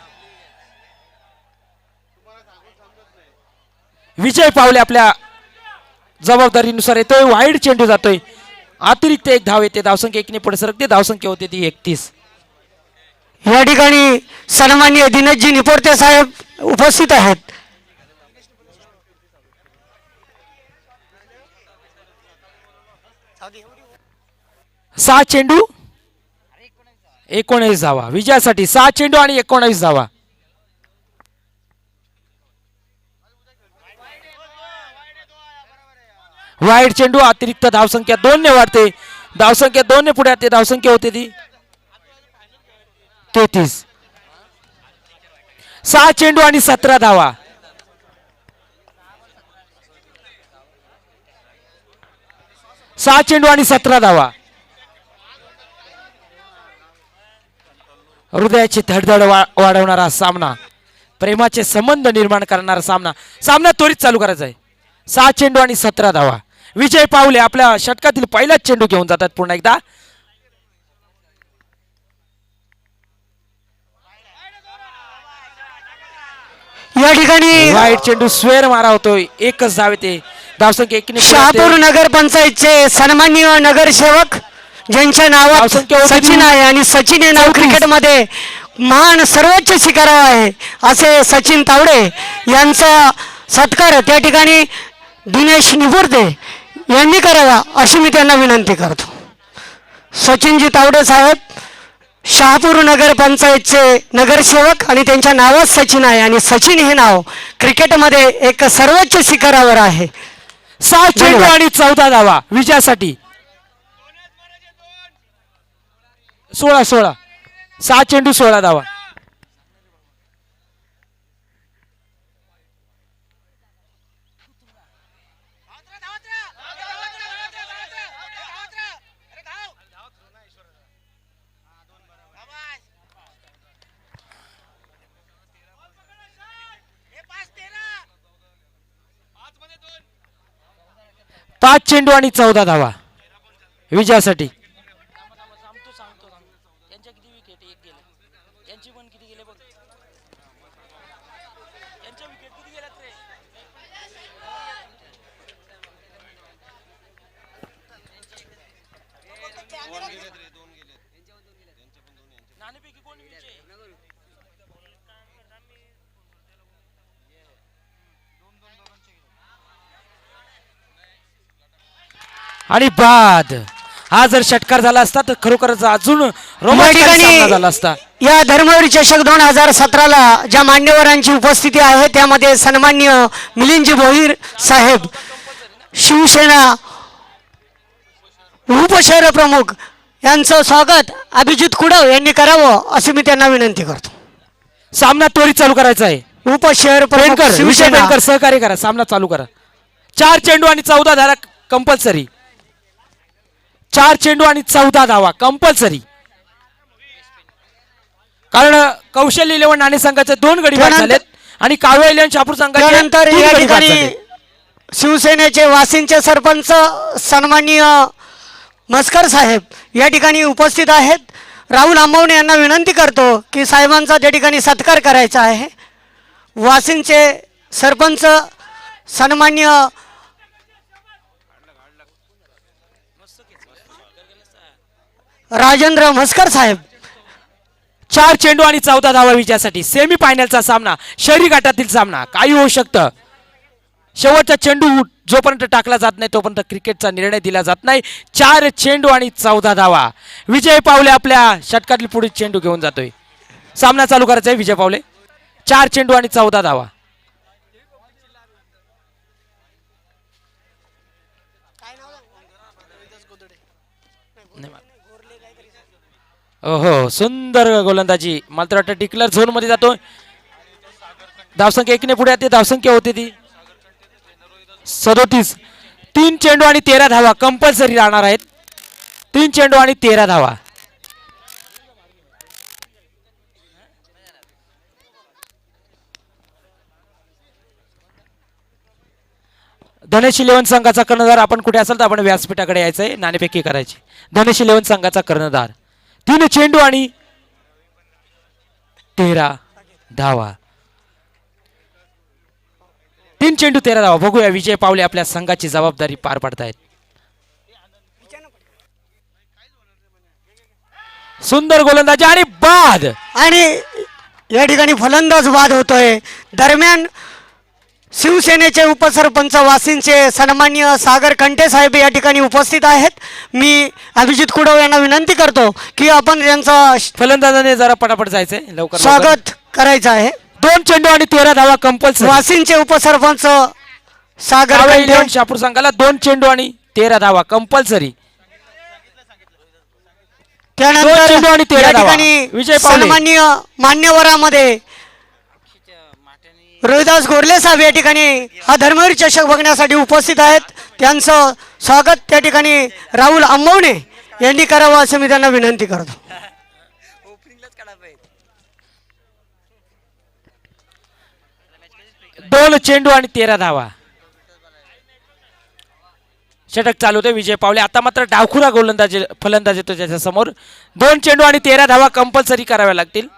Speaker 4: विजय पावले आपल्या जबाबदारीनुसार येतोय. वाईड चेंडू जातोय. अतिरिक्त 1 धाव येते. धावसंख्या 1 ने पुढे सरकते. धावसंख्या होते ती 31.
Speaker 1: या ठिकाणी सन्माननीय दिनेशजी निपोर्ते साहेब उपस्थित आहेत.
Speaker 4: सहा चेंडू 19 धावा विजयासाठी. 6 चेंडू आणि 19 धावा. वाईड चेंडू. अतिरिक्त धावसंख्या 2 ने वाढते. धावसंख्या 2 ने पुढे येते. धावसंख्या होते ती 33. 6 चेंडू आणि 17 धावा. सहा चेंडू आणि 17 धावा. हृदयाची धडधड वाढवणारा सामना. प्रेमाचे संबंध निर्माण करणारा सामना. सामना त्वरित चालू करायचा आहे. 6 चेंडू आणि 17 धावा. विजय पावले आपल्या षटकातील पहिलाच चेंडू घेऊन जातात पुन्हा एकदा.
Speaker 1: या ठिकाणी
Speaker 4: वाईट चेंडू स्वेर मारा होतोय. एकच धाव येते. धावसंख्या 1 ने
Speaker 1: शहापूर नगरपंचायतचे सन्माननीय नगरसेवक ज्यांच्या नावात
Speaker 4: धावसंख्या होती
Speaker 1: सचिन आहे आणि सचिन हे नाव क्रिकेटमध्ये महान सर्वोच्च शिखरावर आहे असे सचिन तावडे यांचा सत्कार त्या ठिकाणी दिनेश निपुर्ते यांनी करावा अशी मी त्यांना विनंती करतो. सचिनजी तावडे साहेब शहापूर नगरपंचायतचे नगरसेवक आणि त्यांच्या नावात सचिन आहे आणि सचिन हे नाव क्रिकेटमध्ये एक सर्वोच्च शिखरावर आहे.
Speaker 4: 6 चेंडू आणि 14 धावा विजयासाठी. 16 6 चेंडू 16 धावा. पाच चेंडू आणि 14 धावा विजयासाठी. आणि बाद. हा जर षटकार झाला असता तर खरोखरच अजून रोमांचकारी सामना झाला असता.
Speaker 1: या धर्मवीर चषक 2017ला ज्या मान्यवरांची उपस्थिती आहे त्यामध्ये सन्माननीय मिलिंदजी भोईर साहेब शिवसेना उपशहर प्रमुख यांचं स्वागत अभिजित कुडव यांनी करावं अशी मी त्यांना विनंती करतो.
Speaker 4: सामना त्वरित चालू करायचा आहे.
Speaker 1: उपशहर प्रमुख
Speaker 4: पेनकर विजय
Speaker 1: शिवसेना
Speaker 4: पेनकर सहकार्य करा. सामना चालू करा. 4 चेंडू आणि 14 धावा कंपल्सरी. 4 चेंडू आणि 14 धावा कंपल्सरी. कारण कौशल्य 11 नाणे संघाचे 2 गडी बाद झालेत आणि काव्य 11 शापूर संघाचे
Speaker 1: त्यानंतर
Speaker 4: 3
Speaker 1: या
Speaker 4: गडी बाद
Speaker 1: ठिकाणी
Speaker 4: झालेत.
Speaker 1: शिवसेनेचे वासिंचे सरपंच सन्माननीय मस्कर साहेब या ठिकाणी उपस्थित आहेत. राहुल आंबवणे यांना विनंती करतो की साहेबांचा त्या ठिकाणी सत्कार करायचा आहे. वासिंचे सरपंच सन्माननीय राजेंद्र मस्कर साहेब.
Speaker 4: 4 चेंडू आणि 14 धावा विजयासाठी. सेमी फायनलचा सामना, शहरी गटातील सामना. काही होऊ शकतं. शेवटचा चेंडू जोपर्यंत टाकला जात नाही तोपर्यंत क्रिकेटचा निर्णय दिला जात नाही. 4 चेंडू आणि 14 धावा. विजय पावले आपल्या षटकातील पुढील चेंडू घेऊन जातोय. सामना चालू करायचा आहे. विजय पावले 4 चेंडू आणि 14 धावा. ओहो सुंदर गोलंदाजी. मला तर वाटतं डिक्लेअर झोन मध्ये जातो. धावसंख्या 1 ने पुढे येते. धावसंख्या होती ती 37. 3 चेंडू आणि 13 धावा कंपल्सरी राहणार आहेत. 3 चेंडू आणि 13 धावा. धनेश 11 संघाचा कर्णधार. आपण कुठे असाल तर आपण व्यासपीठाकडे यायचंय. नाणेफेकी करायची. धनेश 11 संघाचा कर्णधार. 3 चेंडू आणि 13 धावा. 3 चेंडू 13 धावा. बघूया विजय पावले आपल्या संघाची जबाबदारी पार पाडतायत. सुंदर गोलंदाजी आणि बाद.
Speaker 1: आणि या ठिकाणी फलंदाज बाद होतोय. दरम्यान शिवसेनेचे उपसरपंच वासिंचे सन्माननीय सागर कंटे साहेब या ठिकाणी उपस्थित आहेत. मी अभिजित कुडव यांना विनंती करतो की आपण यांचं
Speaker 4: फलंदाजाने जरा पटापट जायचंय लवकर.
Speaker 1: स्वागत करायचं आहे.
Speaker 4: 2 चेंडू आणि 13 धावा कंपल्सरी.
Speaker 1: वासिंचे उपसरपंच सागर कंटे.
Speaker 4: शापूर संघाला 2 चेंडू आणि 13 धावा कंपल्सरी.
Speaker 1: त्यानंतर
Speaker 4: 2 चेंडू आणि 13
Speaker 1: या
Speaker 4: धावा.
Speaker 1: ठिकाणी
Speaker 4: विजय पावले.
Speaker 1: सन्माननीय मान्यवरामध्ये रोहिदास गोरले साहेब या ठिकाणी हा धर्मवीर चषक बघण्यासाठी उपस्थित आहेत. त्यांचं स्वागत त्या ठिकाणी राहुल आंबवणे यांनी करावं असं मी त्यांना विनंती करतो.
Speaker 4: 2 चेंडू आणि 13 धावा. षटक चालू होते. विजय पावले आता मात्र डावखुरा गोलंदाजी फलंदाज येतो त्याच्या समोर. 2 चेंडू आणि 13 धावा कंपल्सरी कराव्या लागतील.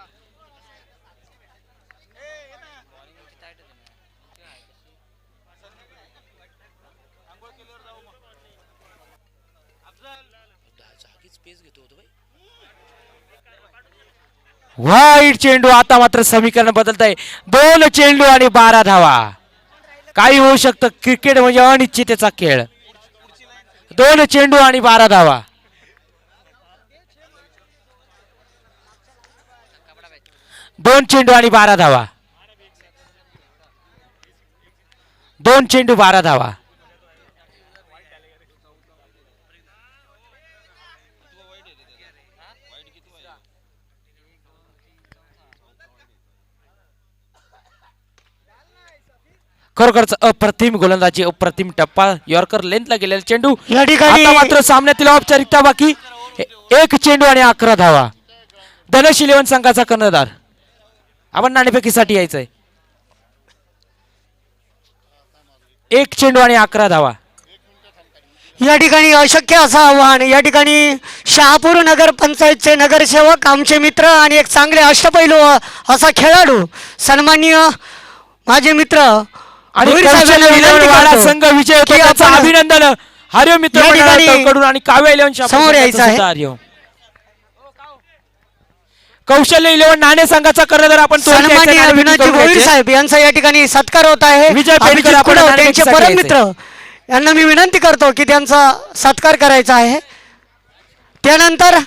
Speaker 4: वाईट चेंडू. आता मात्र समीकरण बदलत आहे. 2 चेंडू आणि 12 धावा. काही होऊ शकतं. क्रिकेट म्हणजे अनिश्चिततेचा खेळ. 2 चेंडू आणि 12 धावा. दोन चेंडू आणि 12 धावा. 2 चेंडू 12 धावा. खरोखरच अप्रतिम गोलंदाजी, अप्रतिम टप्पा. यॉर्कर लेंथला गेलेला चेंडू.
Speaker 1: या ठिकाणी
Speaker 4: आता मात्र सामन्यातील औपचारिकता बाकी. 1 चेंडू आणि 11 धावा. धनुष 11 संघाचा कर्णधार. आपण नाणेफेकीसाठी यायचंय. 1 चेंडू आणि 11 धावा.
Speaker 1: या ठिकाणी अशक्य असं आव्हान. या ठिकाणी शहापूर नगर पंचायतचे नगरसेवक, आमचे मित्र आणि एक चांगले अष्टपैलू असा खेळाडू सन्माननीय माझे मित्र
Speaker 4: आणि
Speaker 1: भोईर साहेबांना विनंती
Speaker 4: वाडा
Speaker 1: करतो
Speaker 4: संघ विजय होतो
Speaker 1: की
Speaker 4: त्याचं
Speaker 1: आपण
Speaker 4: अभिनंदन. हरिओम मित्र
Speaker 1: या ठिकाणी
Speaker 4: मंडळाकडून आणि काव्य 11
Speaker 1: समोर यायचं आहे.
Speaker 4: हरिओम. कौशल्य 11 नाणे संघाचा कर्णधार आपण तो घ्यायचा,
Speaker 1: सन्माननीय
Speaker 4: नाणेफेकी
Speaker 1: विनोदजी
Speaker 4: करून
Speaker 1: भोईर
Speaker 4: घ्यायचे.
Speaker 1: साहेब यांचा या ठिकाणी सत्कार होत आहे.
Speaker 4: विजय पेडकर
Speaker 1: अभिजित
Speaker 4: आपण
Speaker 1: कुडव
Speaker 4: नाणेफेकीसाठी
Speaker 1: त्यांचे परम
Speaker 4: यायचे.
Speaker 1: मित्र यांना मी विनंती करतो की त्यांचा सत्कार करायचा आहे. त्यानंतर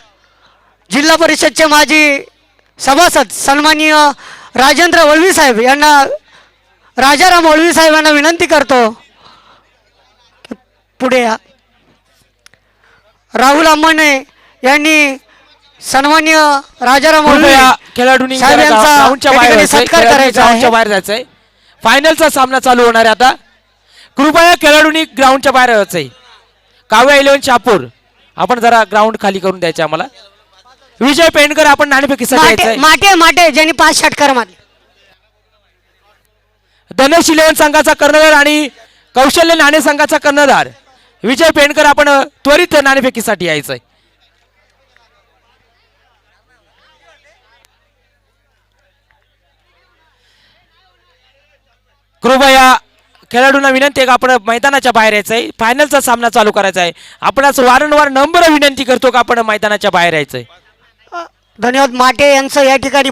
Speaker 1: जिल्हा परिषदचे माजी सभासद सन्माननीय राजेंद्र वळवी साहेब यांना, राजाराम वळवी साहेबांना विनंती करतो पुढे या. राहुल आंबणे यांनी सन्माननीय राजाराम वळवी
Speaker 4: कृपया खेळाडूंनी
Speaker 1: साहेब
Speaker 4: जरा
Speaker 1: यांचा
Speaker 4: ग्राउंडच्या
Speaker 1: या
Speaker 4: बाहेर
Speaker 1: ठिकाणी
Speaker 4: जायचंय.
Speaker 1: सत्कार
Speaker 4: खेळाडूंनी
Speaker 1: करायचा आहे.
Speaker 4: ग्राउंडच्या बाहेर जायचंय. फायनलचा सामना चालू होणार आहे आता. कृपया खेळाडूंनी ग्राउंडच्या बाहेर जायचंय. काव्य 11 शहापूर आपण जरा ग्राउंड खाली करून द्यायचे आम्हाला. विजय पेंडकर आपण नाणेफेकीसाठी
Speaker 1: माटे
Speaker 4: यायचंय.
Speaker 1: माटे माटे ज्यांनी 5 षटकार मारले.
Speaker 4: धनुष 11 संघाचा कर्णधार आणि कौशल्य नाणे संघाचा कर्णधार विजय पेंडकर आपण त्वरित नाणेफेकीसाठी यायचंय. कृपया खेळाडूंना विनंती आहे का आपण मैदानाच्या बाहेर यायचंय. फायनलचा सामना चालू करायचा आहे. आपणास वारंवार नम्र विनंती करतो का आपण मैदानाच्या बाहेर यायचंय.
Speaker 1: धन्यवाद. माटे यांचं या ठिकाणी